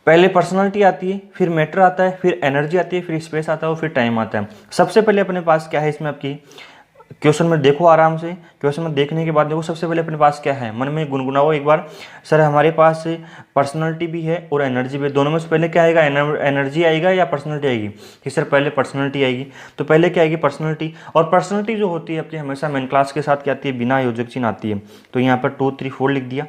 पहले पर्सनालिटी आती है, फिर मैटर आता है, फिर एनर्जी आती है, फिर स्पेस आता है और फिर टाइम आता है। सबसे पहले अपने पास क्या है इसमें आपकी, क्वेश्चन में देखो आराम से, क्वेश्चन में देखने के बाद देखो सबसे पहले अपने पास क्या है, मन में गुनगुनाओ एक बार, सर हमारे पास पर्सनालिटी भी है और एनर्जी भी है, दोनों में से पहले क्या आएगा, एनर्जी आएगा या पर्सनालिटी आएगी, कि सर पहले पर्सनालिटी आएगी। तो पहले क्या आएगी, पर्सनालिटी। और पर्सनालिटी जो होती है आपकी हमेशा मेन क्लास के साथ क्या आती है, बिना योजक चिन्ह आती है। तो यहाँ पर 2 3 4 लिख दिया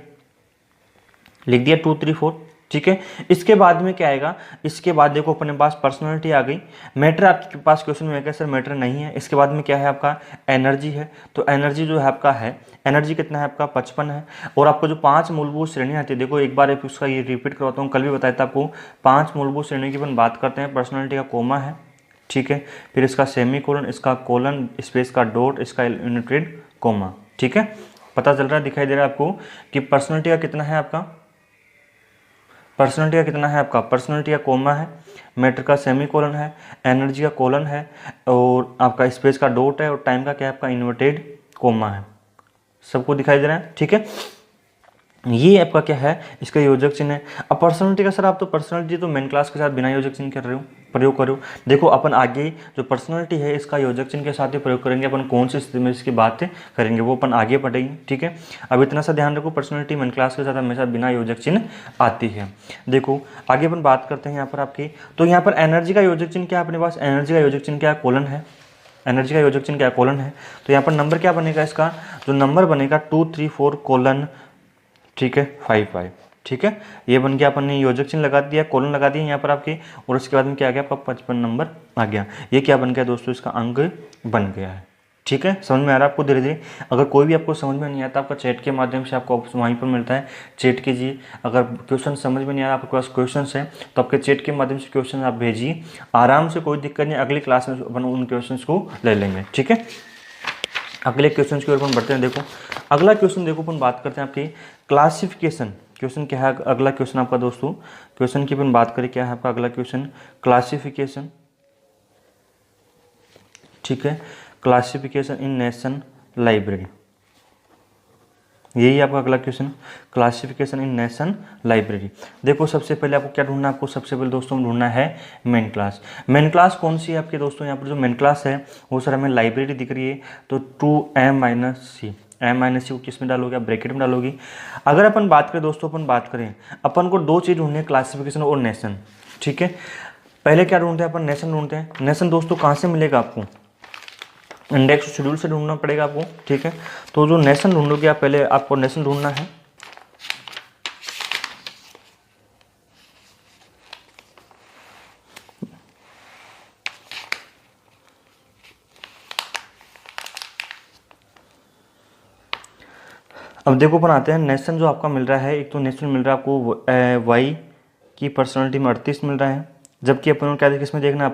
2 3 4, ठीक है। इसके बाद में क्या आएगा, इसके बाद देखो अपने पास पर्सनालिटी आ गई। मैटर आपके पास क्वेश्चन में क्या सर मैटर नहीं है। इसके बाद में क्या है आपका, एनर्जी है। तो एनर्जी जो है आपका है, एनर्जी कितना है आपका, 55 है। और आपको जो 5 मूलभूत श्रेणियां आती है, देखो एक बार उसका ये रिपीट करवाता हूँ, कल भी बताया था आपको। 5 मूलभूत श्रेणी की अपन बात करते हैं। पर्सनालिटी का कोमा है, ठीक है, फिर इसका सेमी कोलन, इसका कोलन, स्पेस का डॉट, इसका यूनिटेड कोमा, ठीक है। पता चल रहा है, दिखाई दे रहा है आपको कि पर्सनालिटी का कितना है आपका, पर्सनालिटी का कितना है आपका, पर्सनालिटी का कोमा है, मैटर का सेमी कोलन है, एनर्जी का कोलन है, और आपका स्पेस का डॉट है, और टाइम का क्या है आपका, इन्वर्टेड कोमा है। सबको दिखाई दे रहा है, ठीक है। ये आपका क्या है, इसका योजक चिन्ह है। अब पर्सनालिटी का सर आप तो पर्सनालिटी तो मेन क्लास के साथ बिना योजक चिन्ह कर रहे हो, प्रयोग करो। देखो अपन आगे जो पर्सनालिटी है इसका योजक चिन्ह के साथ ही प्रयोग करेंगे। अपन कौन सी स्थिति में इसकी बातें करेंगे वो अपन आगे पढ़ेंगे, ठीक है। अब इतना सा ध्यान रखो, पर्सनालिटी मेन क्लास के साथ हमेशा बिना योजक चिन्ह आती है। देखो आगे अपन बात करते हैं यहाँ पर आपकी, तो यहाँ पर एनर्जी का योजक चिन्ह क्या है अपने पास, एनर्जी का योजक चिन्ह क्या है, कोलन है। एनर्जी का योजक चिन्ह क्या है, कोलन है। तो यहाँ पर नंबर क्या बनेगा, इसका जो नंबर बनेगा 2 3 4 कोलन, ठीक है, 5 5, ठीक है। ये बन गया, अपन ने योजक चिन्ह लगा दिया, कोलन लगा दिया यहाँ पर आपके, और उसके बाद में क्या आ गया आपका 55 नंबर आ गया। ये क्या बन गया दोस्तों, इसका अंक बन गया है, ठीक है। समझ में आ रहा है आपको धीरे धीरे। अगर कोई भी आपको समझ में नहीं आता, आपका चैट के माध्यम से आपको वहीं पर मिलता है, चैट कीजिए। अगर क्वेश्चन समझ में नहीं आ रहा, आपके पास क्वेश्चन है तो आपके चैट के माध्यम से क्वेश्चन आप भेजिए आराम से, कोई दिक्कत नहीं। अगली क्लास में अपन उन क्वेश्चन को ले लेंगे, ठीक है। अगले क्वेश्चन की ओर अपन बढ़ते हैं। देखो अगला क्वेश्चन, देखो अपन बात करते हैं आपकी क्लासिफिकेशन। क्वेश्चन क्या है अगला क्वेश्चन आपका दोस्तों, क्वेश्चन की अपन बात करें, क्या है आपका अगला क्वेश्चन, क्लासिफिकेशन, ठीक है। क्लासिफिकेशन इन नेशन लाइब्रेरी, यही आपका अगला क्वेश्चन, क्लासिफिकेशन इन नेशन लाइब्रेरी। देखो सबसे पहले आपको क्या ढूंढना है, आपको सबसे पहले दोस्तों ढूंढना है मेन क्लास। मेन क्लास कौन सी है आपके दोस्तों, यहाँ पर जो मेन क्लास है वो सर हमें लाइब्रेरी दिख रही है। तो 2m-c, m-c को किस में डालोगे, ब्रैकेट में डालोगी। अगर अपन बात करें दोस्तों, अपन बात करें, अपन को 2 चीज़ ढूंढनी है, क्लासिफिकेशन और नेशन, ठीक है। पहले क्या ढूंढते हैं अपन, नेशन ढूंढते हैं। नेशन दोस्तों कहाँ से मिलेगा आपको, इंडेक्स शेड्यूल से ढूंढना पड़ेगा आपको, ठीक है। तो जो नेशन ढूंढोगे आप, पहले आपको नेशन ढूंढना है। अब देखो अपन आते हैं, नेशन जो आपका मिल रहा है, एक तो नेशन मिल रहा है आपको वाई की पर्सनैलिटी में 38 मिल रहा है, जबकि अपन को क्या किसमें देखना है,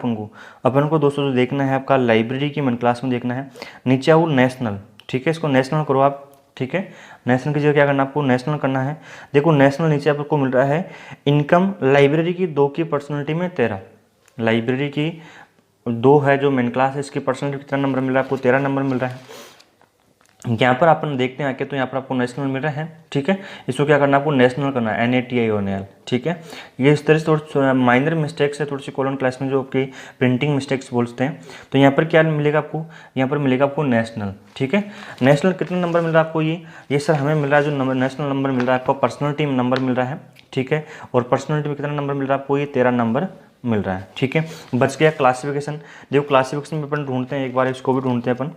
अपन को दोस्तों जो देखना है आपका लाइब्रेरी की मन क्लास में देखना है। नीचे आओ नेशनल, ठीक है, इसको नेशनल करो आप, ठीक है, नेशनल की जगह क्या करना है आपको, नेशनल करना है। देखो नेशनल नीचे आपको मिल रहा है इनकम, लाइब्रेरी की 2 की पर्सनैलिटी में 13, लाइब्रेरी की 2 है जो मेन क्लास है, इसकी पर्सनैलिटी कितना नंबर मिल रहा है आपको, 13 नंबर मिल रहा है। यहाँ पर अपन देखते हैं आके, तो यहाँ पर आपको नेशनल मिल रहा है, ठीक है, इसको क्या करना है आपको, नेशनल करना है, NATIONAL, ठीक है। ये इस तरह से थोड़ी माइनर मिस्टेक्स है, थोड़ी सी कॉलम क्लास में जो आपकी प्रिंटिंग मिस्टेक्स बोलते हैं। तो यहाँ पर क्या मिलेगा आपको, यहाँ पर मिलेगा आपको नेशनल, ठीक है। नेशनल कितना नंबर मिल रहा है आपको, ये सर हमें मिल रहा है जो नंबर नेशनल नंबर मिल रहा है आपको, पर्सनैलिटी में नंबर मिल रहा है, ठीक है, और पर्सनैलिटी में कितना नंबर मिल रहा है आपको, ये 13 नंबर मिल रहा है, ठीक है। बच गया क्लासिफिकेशन। देखो क्लासिफिकेशन में अपन ढूंढते हैं, एक बार इसको भी ढूंढते हैं अपन।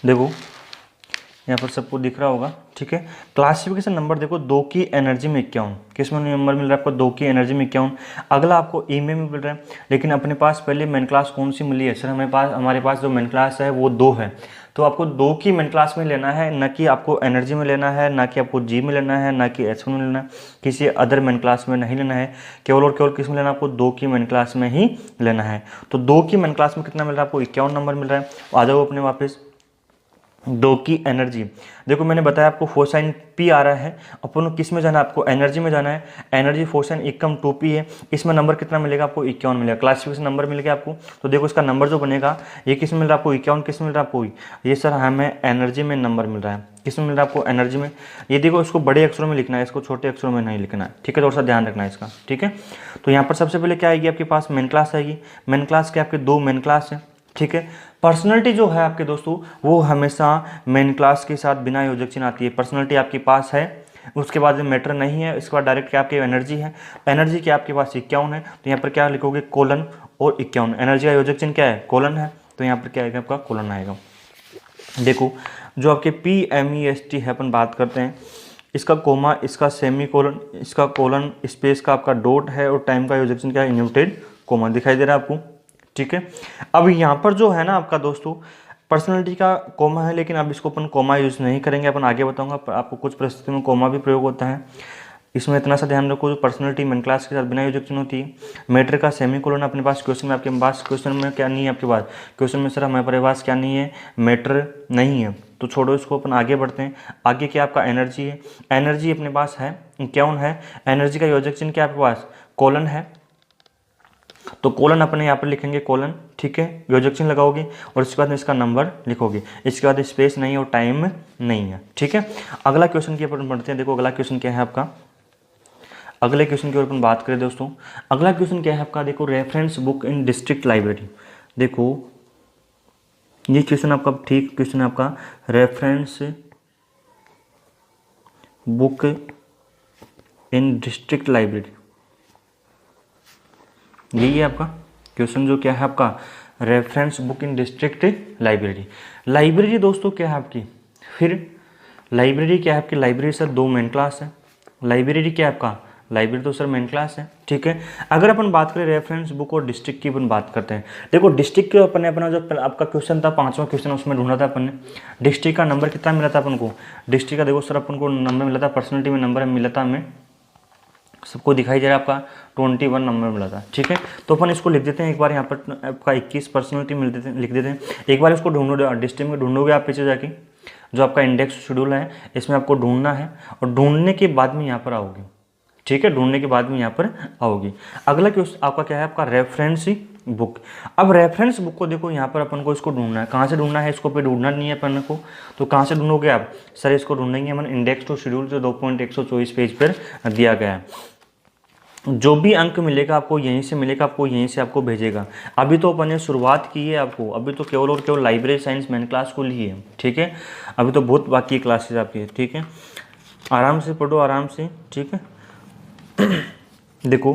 देखो यहाँ पर सबको दिख रहा होगा, ठीक है। क्लासिफिकेशन नंबर देखो 2 की एनर्जी में 51, किस में नंबर मिल रहा है आपको, 2 की एनर्जी में 51। अगला आपको ई में मिल रहा है, लेकिन अपने पास पहले मेन क्लास कौन सी मिली है सर, हमारे पास जो मेन क्लास है वो 2 है, तो आपको 2 की मेन क्लास में लेना है, ना कि आपको एनर्जी में लेना है, ना कि आपको जी में लेना है, ना कि एच में लेना है, किसी अदर मेन क्लास में नहीं लेना है, केवल और केवल किस में लेना है आपको, 2 की मेन क्लास में ही लेना है। तो 2 की मेन क्लास में कितना मिल रहा है आपको, 51 नंबर मिल रहा है। आ जाओ अपने वापस 2 की एनर्जी, देखो मैंने बताया आपको फोसाइन पी आ रहा है, अपन को किस में जाना है आपको, एनर्जी में जाना है। एनर्जी फोसाइन एकम 2p है, इसमें नंबर कितना मिलेगा आपको, 51 मिलेगा, क्लासिफिकेशन नंबर मिल गया आपको। तो देखो इसका नंबर जो बनेगा, ये किस में मिल रहा है आपको, 51, किस में मिल रहा है आपको, ये सर हमें एनर्जी में नंबर मिल रहा है, किस में मिल रहा है आपको, एनर्जी में। ये देखो इसको बड़े अक्षरों में लिखना है, इसको छोटे अक्षरों में नहीं लिखना है, ठीक है, थोड़ा सा ध्यान रखना है इसका, ठीक है। तो यहाँ पर सबसे पहले क्या आएगी आपके पास, मेन क्लास आएगी। मेन क्लास के आपके 2 मेन क्लास है, ठीक है। पर्सनैलिटी जो है आपके दोस्तों वो हमेशा मेन क्लास के साथ बिना योजक चिन्ह आती है। पर्सनैलिटी आपके पास है, उसके बाद मैटर नहीं है, इसके बाद डायरेक्ट क्या आपकी एनर्जी है, एनर्जी की आपके पास 51 है, तो यहाँ पर क्या लिखोगे, कोलन और 51, एनर्जी का योजक चिन्ह क्या है, कोलन है, तो यहाँ पर क्या आएगा आपका, कोलन आएगा। देखो जो आपके PMEST है, अपन बात करते हैं, इसका कोमा, इसका सेमी कोलन, इसका कोलन, स्पेस का आपका डॉट है, और टाइम का योजक चिन्ह क्या है, इन्वर्टेड कोमा, दिखाई दे रहा है आपको, ठीक है। अब यहाँ पर जो है ना आपका दोस्तों पर्सनैलिटी का कोमा है, लेकिन अब इसको अपन कोमा यूज़ नहीं करेंगे, अपन आगे बताऊंगा आपको, कुछ परिस्थितियों में कोमा भी प्रयोग होता है। इसमें इतना सा ध्यान रखो, जो पर्सनैलिटी मेन क्लास के साथ बिना योजक चिन्ह होती है। मैटर का सेमी कोलन अपने पास क्वेश्चन में, आपके पास क्वेश्चन में क्या नहीं है आपके पास, क्वेश्चन में सर हमारे पास क्या नहीं है, मैटर नहीं है, तो छोड़ो इसको, अपन आगे बढ़ते हैं। आगे क्या आपका एनर्जी है, एनर्जी अपने पास है, क्या है, एनर्जी का योजक चिन्ह क्या आपके पास, कोलन है, तो कोलन अपने यहाँ पर लिखेंगे कोलन, ठीक है, योजक चिन्ह लगाओगे, और इसके बाद इसका नंबर लिखोगे, इसके बाद स्पेस नहीं है और टाइम नहीं है, ठीक है। अगला क्वेश्चन की अपन बढ़ते हैं। देखो अगला क्वेश्चन क्या है आपका, अगले क्वेश्चन की ओर अपन बात करें दोस्तों, अगला क्वेश्चन क्या है आपका, देखो reference book in district library. देखो ये क्वेश्चन आपका ठीक क्वेश्चन है आपका, reference book in district library, यही है आपका क्वेश्चन जो क्या है आपका, reference book in district library. Library दोस्तों क्या है आपकी, फिर लाइब्रेरी क्या है आपकी, लाइब्रेरी सर 2 मेन क्लास है, लाइब्रेरी क्या है आपका, लाइब्रेरी तो सर मेन क्लास है, ठीक है। अगर अपन बात करें रेफरेंस बुक और डिस्ट्रिक्ट की अपन बात करते हैं, देखो डिस्ट्रिक्ट के अपन ने अपना जो आपका क्वेश्चन था 5वां क्वेश्चन, उसमें ढूंढा था अपन ने, डिस्ट्रिक्ट का नंबर कितना मिला था अपन को, डिस्ट्रिक्ट का देखो सर अपन को नंबर मिला था, पर्सनैलिटी में नंबर मिला था हमें, सबको दिखाई दे रहा है आपका 21 नंबर मिला था, ठीक है। तो अपन इसको लिख देते हैं एक बार, यहाँ पर आपका 21 पर्सनैलिटी मिल देते हैं, लिख देते हैं एक बार, इसको ढूंढो, डिस्ट्रिक्ट में ढूंढोगे आप पीछे जाके, जो आपका इंडेक्स शेड्यूल है इसमें आपको ढूंढना है, और ढूंढने के बाद में यहाँ पर आओगे, ठीक है, ढूंढने के बाद में यहाँ पर आओगी। अगला क्वेश्चन आपका क्या है आपका, रेफरेंस बुक। अब रेफरेंस बुक को देखो यहाँ पर अपन को इसको ढूंढना है, कहाँ से ढूंढना है, इसको पे ढूंढना नहीं है अपन को, तो कहाँ से ढूंढोगे आप, सर इसको ढूंढेंगे हम इंडेक्स टू शेड्यूल जो 2.124 पेज पर दिया गया है। जो भी अंक मिलेगा आपको यहीं से मिलेगा, आपको यहीं से आपको भेजेगा। अभी तो अपन ने शुरुआत की है आपको, अभी तो केवल और केवल लाइब्रेरी साइंस मेन क्लास को ली है, ठीक है, अभी तो बहुत बाकी क्लासेस आपकी, ठीक है, आराम से पढ़ो आराम से, ठीक है। देखो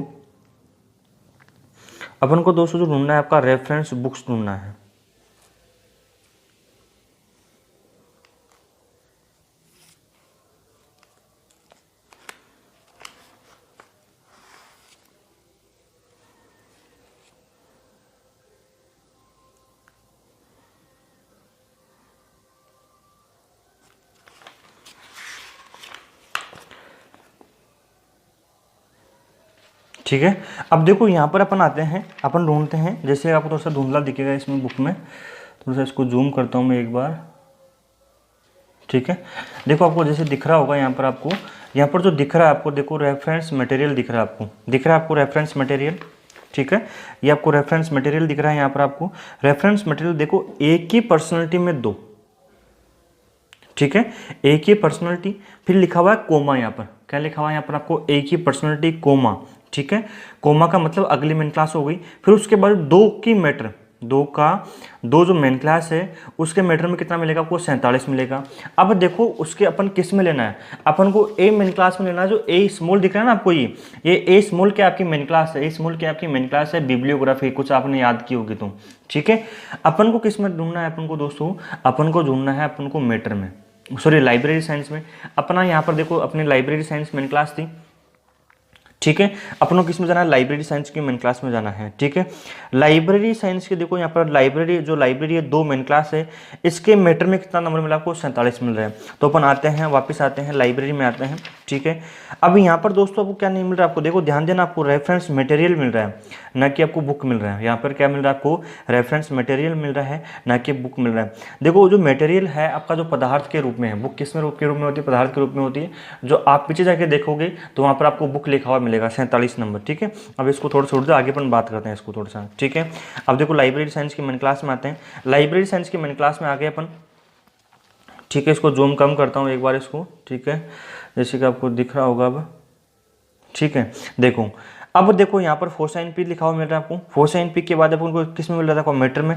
अपन को दोस्तों जो ढूंढना है आपका, रेफरेंस बुक्स ढूंढना है, ठीक है। अब देखो यहाँ पर अपन आते हैं, अपन ढूंढते हैं, जैसे आपको थोड़ा सा धुंधला दिखेगा इसमें बुक में, थोड़ा सा इसको जूम करता हूँ मैं एक बार। ठीक है, देखो आपको जैसे दिख रहा होगा यहाँ पर, आपको यहाँ पर जो दिख रहा है आपको, देखो रेफरेंस मटेरियल दिख रहा है आपको, दिख रहा है आपको रेफरेंस मटेरियल। ठीक है, ये आपको रेफरेंस मटेरियल दिख रहा है यहाँ पर आपको। रेफरेंस मटेरियल देखो एक ही पर्सनैलिटी में दो, ठीक है, एक ही पर्सनैलिटी, फिर लिखा हुआ है कोमा, यहाँ पर क्या लिखा हुआ है यहाँ पर आपको, एक ही पर्सनैलिटी कोमा। ठीक है, कोमा का मतलब अगली मेन क्लास हो गई। फिर उसके बाद दो की मैटर, दो जो मेन क्लास है उसके मैटर में कितना मिलेगा आपको, 47 मिलेगा। अब देखो उसके अपन किस में लेना है, अपन को ए मेन क्लास में लेना है, जो ए स्मॉल दिख रहा है ना आपको, ये ए स्मॉल क्या आपकी मेन क्लास है, ए स्मॉल क्या आपकी मेन क्लास है, बिब्लियोग्राफी, कुछ आपने याद की होगी तो। ठीक है, अपन को किस में ढूंढना है अपन को दोस्तों, अपन को ढूंढना है अपन को मैटर में, सॉरी लाइब्रेरी साइंस में। अपना यहाँ पर देखो अपनी लाइब्रेरी साइंस मेन क्लास थी। ठीक है, अपनों किस में जाना है, लाइब्रेरी साइंस की मेन क्लास में जाना है। ठीक है, लाइब्रेरी साइंस के देखो यहाँ पर लाइब्रेरी, जो लाइब्रेरी है दो मेन क्लास है, इसके मैटर में कितना नंबर मिला आपको, 47 मिल रहा है। तो अपन आते हैं, वापस आते हैं लाइब्रेरी में आते हैं। ठीक है, अब यहाँ पर दोस्तों आपको क्या नहीं मिल रहा है, आपको देखो ध्यान देना, आपको रेफरेंस मटेरियल मिल रहा है, ना कि आपको बुक मिल रहा है। यहाँ पर क्या मिल रहा है आपको, रेफरेंस मटेरियल मिल रहा है, ना कि बुक मिल रहा है। देखो जो मटेरियल है आपका जो पदार्थ के रूप में है, बुक किस में रूप के रूप में होती है, पदार्थ के रूप में होती है। जो आप पीछे जाके देखोगे तो वहाँ पर आपको बुक लिखा हुआ मिलेगा 47 नंबर। ठीक है, अब इसको थोड़ा छोड़ दो, आगे अपन बात करते हैं इसको थोड़ा सा। ठीक है, अब देखो लाइब्रेरी साइंस की मेन क्लास में आते हैं, लाइब्रेरी साइंस की मेन क्लास में आ गए अपन। ठीक है, इसको जूम कम करता हूँ एक बार इसको। ठीक है, जैसे कि आपको दिख रहा होगा अब। ठीक है, देखो अब देखो यहाँ पर फोसाइन पी लिखा हुआ मिल रहा है आपको। फोसाइन पी के बाद अपन किस में मिल रहा था, मैटर में।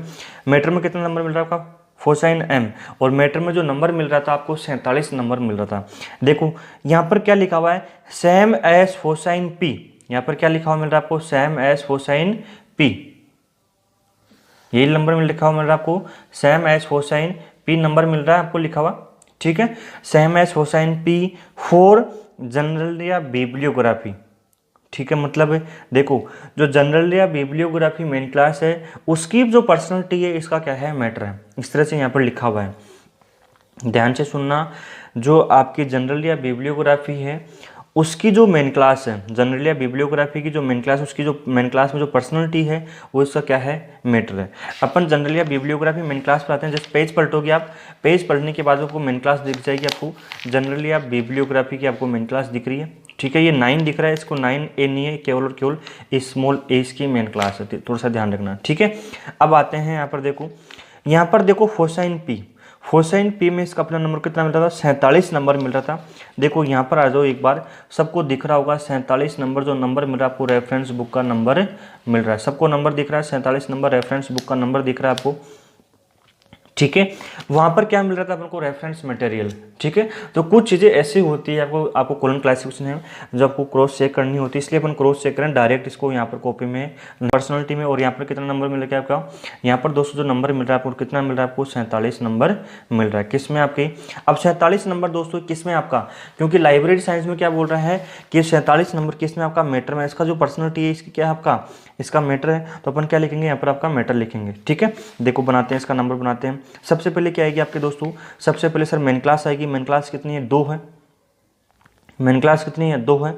मैटर में कितना नंबर मिल रहा है आपका, फोसाइन एम, और मैटर में जो नंबर मिल रहा था आपको 47 नंबर मिल रहा था। देखो यहाँ पर क्या लिखा हुआ है, सेम एस फोसाइन पी, यहाँ पर क्या लिखा हुआ मिल रहा है आपको, सेम एस फोसाइन पी, यही नंबर में लिखा हुआ मिल रहा है आपको, सेम एस फोसाइन पी नंबर मिल रहा है आपको लिखा हुआ। ठीक है, सेम एस फोसाइन पी फॉर जनरल या बिब्लियोग्राफी। ठीक है, मतलब देखो जो जनरल या बिब्लियोग्राफी मेन क्लास है उसकी जो पर्सनैलिटी है इसका क्या है, मैटर है। इस तरह से यहाँ पर लिखा हुआ है, ध्यान से सुनना। जो आपकी जनरल या बिब्लियोग्राफी है उसकी जो मेन क्लास है, जनरल या बिब्लियोग्राफी की जो मेन क्लास, उसकी जो मेन क्लास में जो पर्सनैलिटी है वो इसका क्या है, मैटर है। अपन जनरल या बिब्लियोग्राफी मेन क्लास पर आते हैं। जैसे पेज पलटोगे आप, पेज पढ़ने के बाद आपको मेन क्लास दिख जाएगी, आपको जनरल या बिब्लियोग्राफी की आपको मेन क्लास दिख रही है। ठीक है, ये 9 दिख रहा है, इसको 9A नहीं है, केवल और केवल स्मॉल ए इसकी मेन क्लास है, थोड़ा सा ध्यान रखना। ठीक है, अब आते हैं यहाँ पर देखो, यहाँ पर देखो फोसाइन पी, फोसाइन पी में इसका अपना नंबर कितना मिल रहा था, 47 नंबर मिल रहा था। देखो यहाँ पर आ जाओ एक बार, सबको दिख रहा होगा 47 नंबर, जो नंबर मिल रहा है आपको रेफरेंस बुक का नंबर मिल रहा है। सबको नंबर दिख रहा है 47 नंबर, रेफरेंस बुक का नंबर दिख रहा है आपको। ठीक है, वहां पर क्या मिल रहा था अपन को, रेफरेंस मटेरियल। ठीक है, तो कुछ चीज़ें ऐसी होती है, आपको कॉलम क्लासिफिकेशन है जो आपको क्रॉस चेक करनी होती है, इसलिए अपन क्रॉस चेक करें डायरेक्ट इसको यहाँ पर कॉपी में, पर्सनैलिटी में। और यहाँ पर कितना नंबर मिल रहा है आपका, यहाँ पर दोस्तों जो नंबर मिल रहा है आपको, कितना मिल रहा है आपको, 47 नंबर मिल रहा है। किस में आपके, अब 47 नंबर दोस्तों किस में आपका, क्योंकि लाइब्रेरी साइंस में क्या बोल रहा है कि 47 नंबर किस में आपका, मैटर में। इसका जो पर्सनैलिटी है इसकी क्या है आपका, इसका मैटर है, तो अपन क्या लिखेंगे यहाँ पर, आपका मैटर लिखेंगे। ठीक है, देखो बनाते हैं, इसका नंबर बनाते हैं। सबसे पहले क्या आएगी आपके दोस्तों, सबसे पहले सर मेन क्लास आएगी। मेन क्लास कितनी है, 2 है। मेन क्लास कितनी है, 2 है।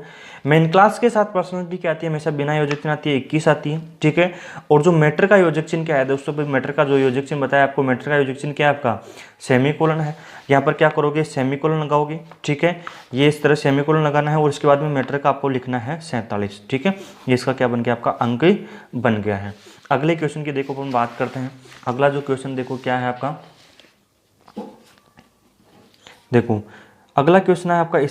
मेन क्लास के साथ पर्सनैलिटी क्या आती है, हमेशा बिना योजक चिन्ह आती है, 21 आती है। ठीक है, और जो मैटर का योजक चिन्ह क्या है दोस्तों, मैटर का जो योजक चिन्ह बताया आपको, मैटर का योजक चिन्ह क्या है आपका, सेमीकोलन है। यहाँ पर क्या करोगे, सेमीकोलन लगाओगे। ठीक है, ये इस तरह सेमीकोलन लगाना है, और इसके बाद में मैटर का आपको लिखना है 47। ठीक है, ये इसका क्या बन गया, आपका अंक बन गया है। अगले क्वेश्चन की देखो हम बात करते हैं। अगला जो क्वेश्चन देखो क्या है आपका, देखो अगला क्वेश्चन है आपका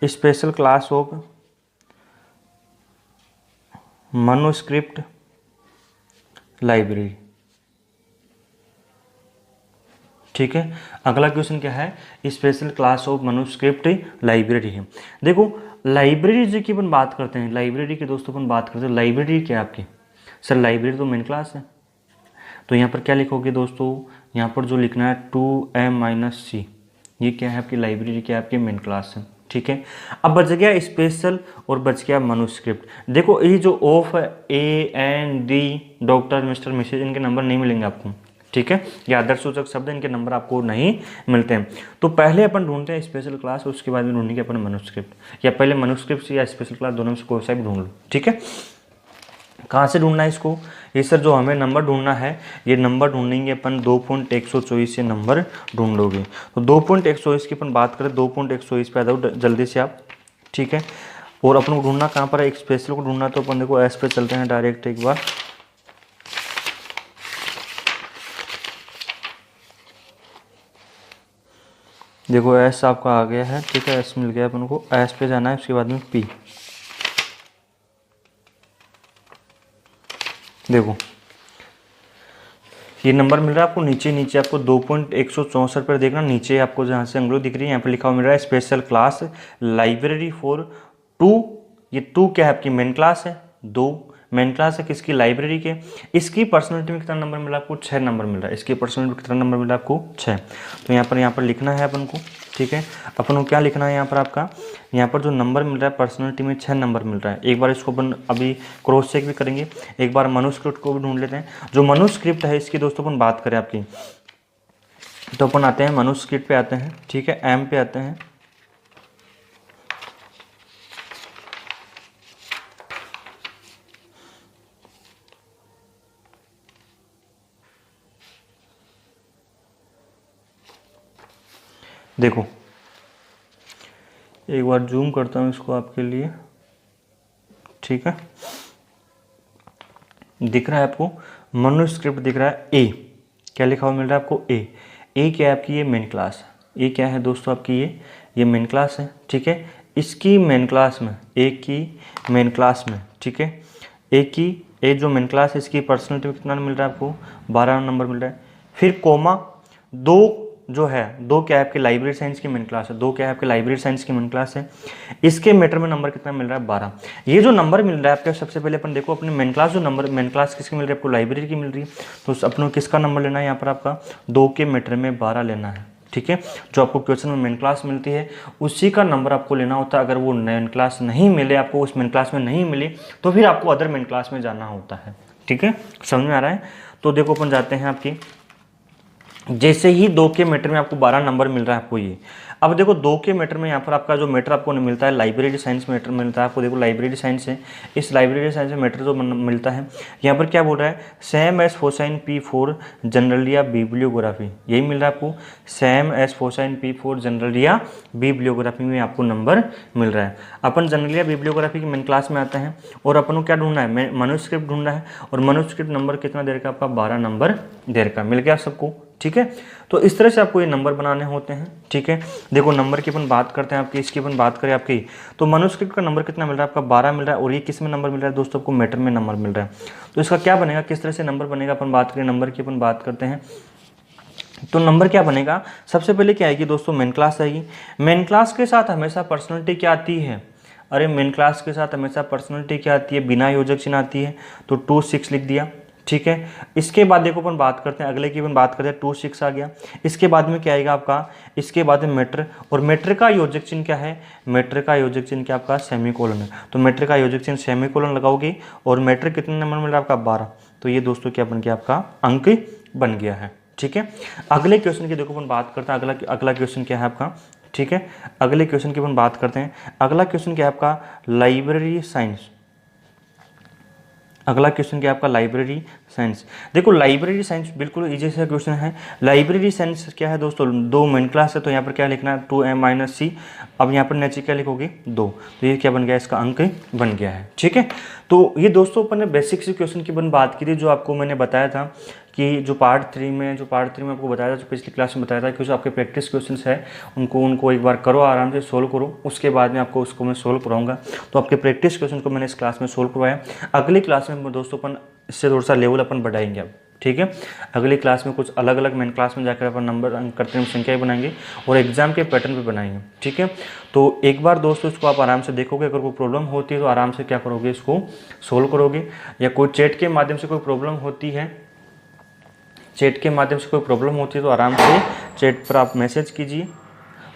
special class of manuscript library. ठीक है, अगला क्वेश्चन क्या है, special class of manuscript library है। देखो लाइब्रेरी जी की अपन बात करते हैं, लाइब्रेरी के दोस्तों अपन बात करते हैं, लाइब्रेरी क्या है आपकी, सर लाइब्रेरी तो मेन क्लास है। तो यहाँ पर क्या लिखोगे दोस्तों, यहाँ पर जो लिखना है 2M-C, ये क्या है आपकी लाइब्रेरी, क्या है आपकी मेन क्लास है। ठीक है, अब बच गया स्पेशल और बच गया मनुस्क्रिप्ट। देखो ये जो of AND doctor mister missus, इनके नंबर नहीं मिलेंगे आपको। ठीक है, ये आदर्शसूचक शब्द, इनके नंबर आपको नहीं मिलते हैं। तो पहले अपन ढूंढते हैं स्पेशल क्लास, उसके बाद में ढूंढेंगे अपन मनुस्क्रिप्ट, या पहले मनुस्क्रिप्ट या स्पेशल क्लास दोनों में से कोई सा भी ढूंढ लो। ठीक है, कहाँ से ढूंढना है इसको? ये सर जो हमें नंबर ढूंढना है, ये नंबर ढूंढेंगे अपन 2.124 से नंबर ढूंढोगे। तो 2.124 की अपन बात करें, 2.124 पे आ जाओ जल्दी से आप। ठीक है, और अपन को ढूंढना कहाँ पर है? एक स्पेशल को ढूंढना, तो अपन देखो एस पे चलते हैं डायरेक्ट एक बार। देखो एस आपका आ गया है, ठीक है, एस मिल गया अपन को, एस पे जाना है, उसके बाद में पी। देखो ये नंबर मिल रहा है आपको नीचे, नीचे आपको 2.164 पर देखना, नीचे आपको जहाँ से अंग्रेजी दिख रही है यहाँ पर लिखा हुआ मिल रहा है स्पेशल क्लास लाइब्रेरी फॉर 2। ये 2 क्या है? आपकी मेन क्लास है, 2 मेन क्लास है किसकी? लाइब्रेरी के। इसकी पर्सनैलिटी में कितना नंबर मिल रहा है आपको? 6 नंबर मिल रहा है। इसकी पर्सनैलिटी में कितना नंबर मिल रहा है आपको? 6। तो यहाँ पर लिखना है अपन को। ठीक है, अपन को क्या लिखना है यहाँ पर? आपका यहाँ पर जो नंबर मिल रहा है पर्सनैलिटी में 6 नंबर मिल रहा है। एक बार इसको अपन अभी क्रॉस चेक भी करेंगे, एक बार मनुस्क्रिप्ट को भी ढूंढ लेते हैं। जो मनुस्क्रिप्ट है इसकी दोस्तों अपन बात करें आपकी, तो अपन आते हैं मनुस्क्रिप्ट पे आते हैं। ठीक है, एम पे आते हैं। देखो एक बार जूम करता हूँ इसको आपके लिए। ठीक है, दिख रहा है आपको मनुस्क्रिप्ट दिख रहा है। ए क्या लिखा हुआ मिल रहा है आपको? ए क्या है आपकी? ये मेन क्लास है। ए क्या है दोस्तों आपकी? ये मेन क्लास है। ठीक है, इसकी मेन क्लास में, ए की मेन क्लास में, ठीक है, ए जो मेन क्लास है इसकी पर्सनैलिटी में कितना मिल रहा है आपको? 12 नंबर मिल रहा है। फिर कोमा 2 जो है, 2 क्या है आपकी? लाइब्रेरी साइंस की मेन क्लास है। 2 क्या है आपकी? लाइब्रेरी साइंस की मेन क्लास है। इसके मैटर में नंबर कितना मिल रहा है? 12। ये जो नंबर मिल रहा है आपके, सबसे पहले अपन देखो अपने मेन क्लास, जो नंबर मेन क्लास किसकी मिल रही है आपको? लाइब्रेरी की मिल रही है। तो अपनों किसका नंबर लेना है यहाँ पर? आपका 2 के मैटर में 12 लेना है। ठीक है, जो आपको क्वेश्चन में मेन क्लास मिलती है उसी का नंबर आपको लेना होता है। अगर वो मेन क्लास नहीं मिले आपको, उस मेन क्लास में नहीं मिली, तो फिर आपको अदर मेन क्लास में जाना होता है। ठीक है, समझ में आ रहा है? तो देखो अपन जाते हैं आपकी, जैसे ही 2 के मैटर में आपको 12 नंबर मिल रहा है आपको ये। अब देखो 2 के मैटर में यहाँ पर आपका जो मैटर आपको मिलता है लाइब्रेरी साइंस मैटर मिलता है आपको। देखो लाइब्रेरी साइंस है, इस लाइब्रेरी साइंस में मैटर जो मिलता है यहाँ पर क्या बोल रहा है? सेम एस फोसाइन P4 जनरलिया बिब्लियोग्राफी, यही मिल रहा है आपको। सेम एस फोसाइन P4 जनरलिया बिब्लियोग्राफी में आपको नंबर मिल रहा है। अपन जनरलिया बिब्लियोग्राफी की मेन क्लास में आते हैं और अपन को क्या ढूंढना है? मनुस्क्रिप्ट ढूंढना है। और मनुस्क्रिप्ट नंबर कितना देर का? आपका 12 नंबर देर का। मिल गया सबको? ठीक है, तो इस तरह से आपको ये नंबर बनाने होते हैं। ठीक है, देखो नंबर की अपन बात करते हैं आपकी, इसकी अपन बात करें आपकी, तो मनुस्क्रिप्ट का नंबर कितना मिल रहा है आपका? 12 मिल रहा है। और ये किस में नंबर मिल रहा है दोस्तों? आपको मैटर में नंबर मिल रहा है। तो इसका क्या बनेगा? किस तरह से नंबर बनेगा? अपन बात करें नंबर की, अपन बात करते हैं तो नंबर क्या बनेगा? सबसे पहले क्या आएगी दोस्तों? मेन क्लास आएगी। मेन क्लास के साथ हमेशा पर्सनैलिटी क्या आती है? अरे मेन क्लास के साथ हमेशा पर्सनैलिटी क्या आती है? बिना योजक चिन्ह आती है। तो 2 6 लिख दिया। ठीक है, इसके बाद देखो अपन बात करते हैं अगले की, अपन बात करते हैं 2 6 आ गया। इसके बाद में क्या आएगा आपका? इसके बाद में मैटर, और मैटर का योजक चिन्ह क्या है? मैटर का योजक चिन्ह क्या आपका? सेमीकोलन है। तो मैटर का योजक चिन्ह सेमीकोलन लगाओगे, और मैटर कितने नंबर मिल रहा है आपका? 12। तो ये दोस्तों क्या बन गया? आपका अंक बन गया है। ठीक है, अगले क्वेश्चन की देखो अपन बात करते हैं। अगला क्वेश्चन क्या है आपका? ठीक है, अगले क्वेश्चन की अपन बात करते हैं। अगला क्वेश्चन क्या है आपका? Library science. अगला क्वेश्चन क्या है आपका? Library science. देखो लाइब्रेरी साइंस बिल्कुल इजी सा क्वेश्चन है। लाइब्रेरी साइंस क्या है दोस्तों? 2 मेन क्लास है, तो यहाँ पर क्या लिखना है? 2m-c। अब यहाँ पर नीचे क्या लिखोगे? 2। तो ये क्या बन गया? इसका अंक बन गया है। ठीक है, तो ये दोस्तों अपन ने बेसिक सी क्वेश्चन की अपन बात की थी, जो आपको मैंने बताया था कि जो पार्ट 3 में आपको बताया था, जो पिछली क्लास में बताया था कि जो आपके प्रैक्टिस क्वेश्चंस है उनको एक बार करो, आराम से सोल्व करो। उसके बाद में आपको उसको मैं सोल्व कराऊंगा। तो आपके प्रैक्टिस क्वेश्चन को मैंने इस क्लास में सोल्व करवाया। अगली क्लास में दोस्तों अपन इससे थोड़ा सा लेवल अपन बढ़ाएंगे अब। ठीक है, अगली क्लास में कुछ अलग अलग मेन क्लास में जाकर अपन नंबर कृत्रिम संख्या बनाएंगे और एग्जाम के पैटर्न पे बनाएंगे। ठीक है, तो एक बार दोस्तों इसको आप आराम से देखोगे। अगर कोई प्रॉब्लम होती है तो आराम से क्या करोगे? इसको सोल्व करोगे। या कोई चैट के माध्यम से कोई प्रॉब्लम होती है, तो आराम से चैट पर आप मैसेज कीजिए,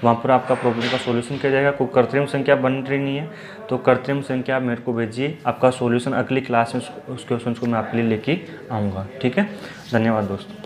वहाँ पर आपका प्रॉब्लम का सॉल्यूशन किया जाएगा। कोई कृत्रिम संख्या बन रही नहीं है तो कृत्रिम संख्या मेरे को भेजिए, आपका सॉल्यूशन अगली क्लास में उस क्वेश्चन को मैं आपके लिए लेके आऊँगा। ठीक है, धन्यवाद दोस्तों।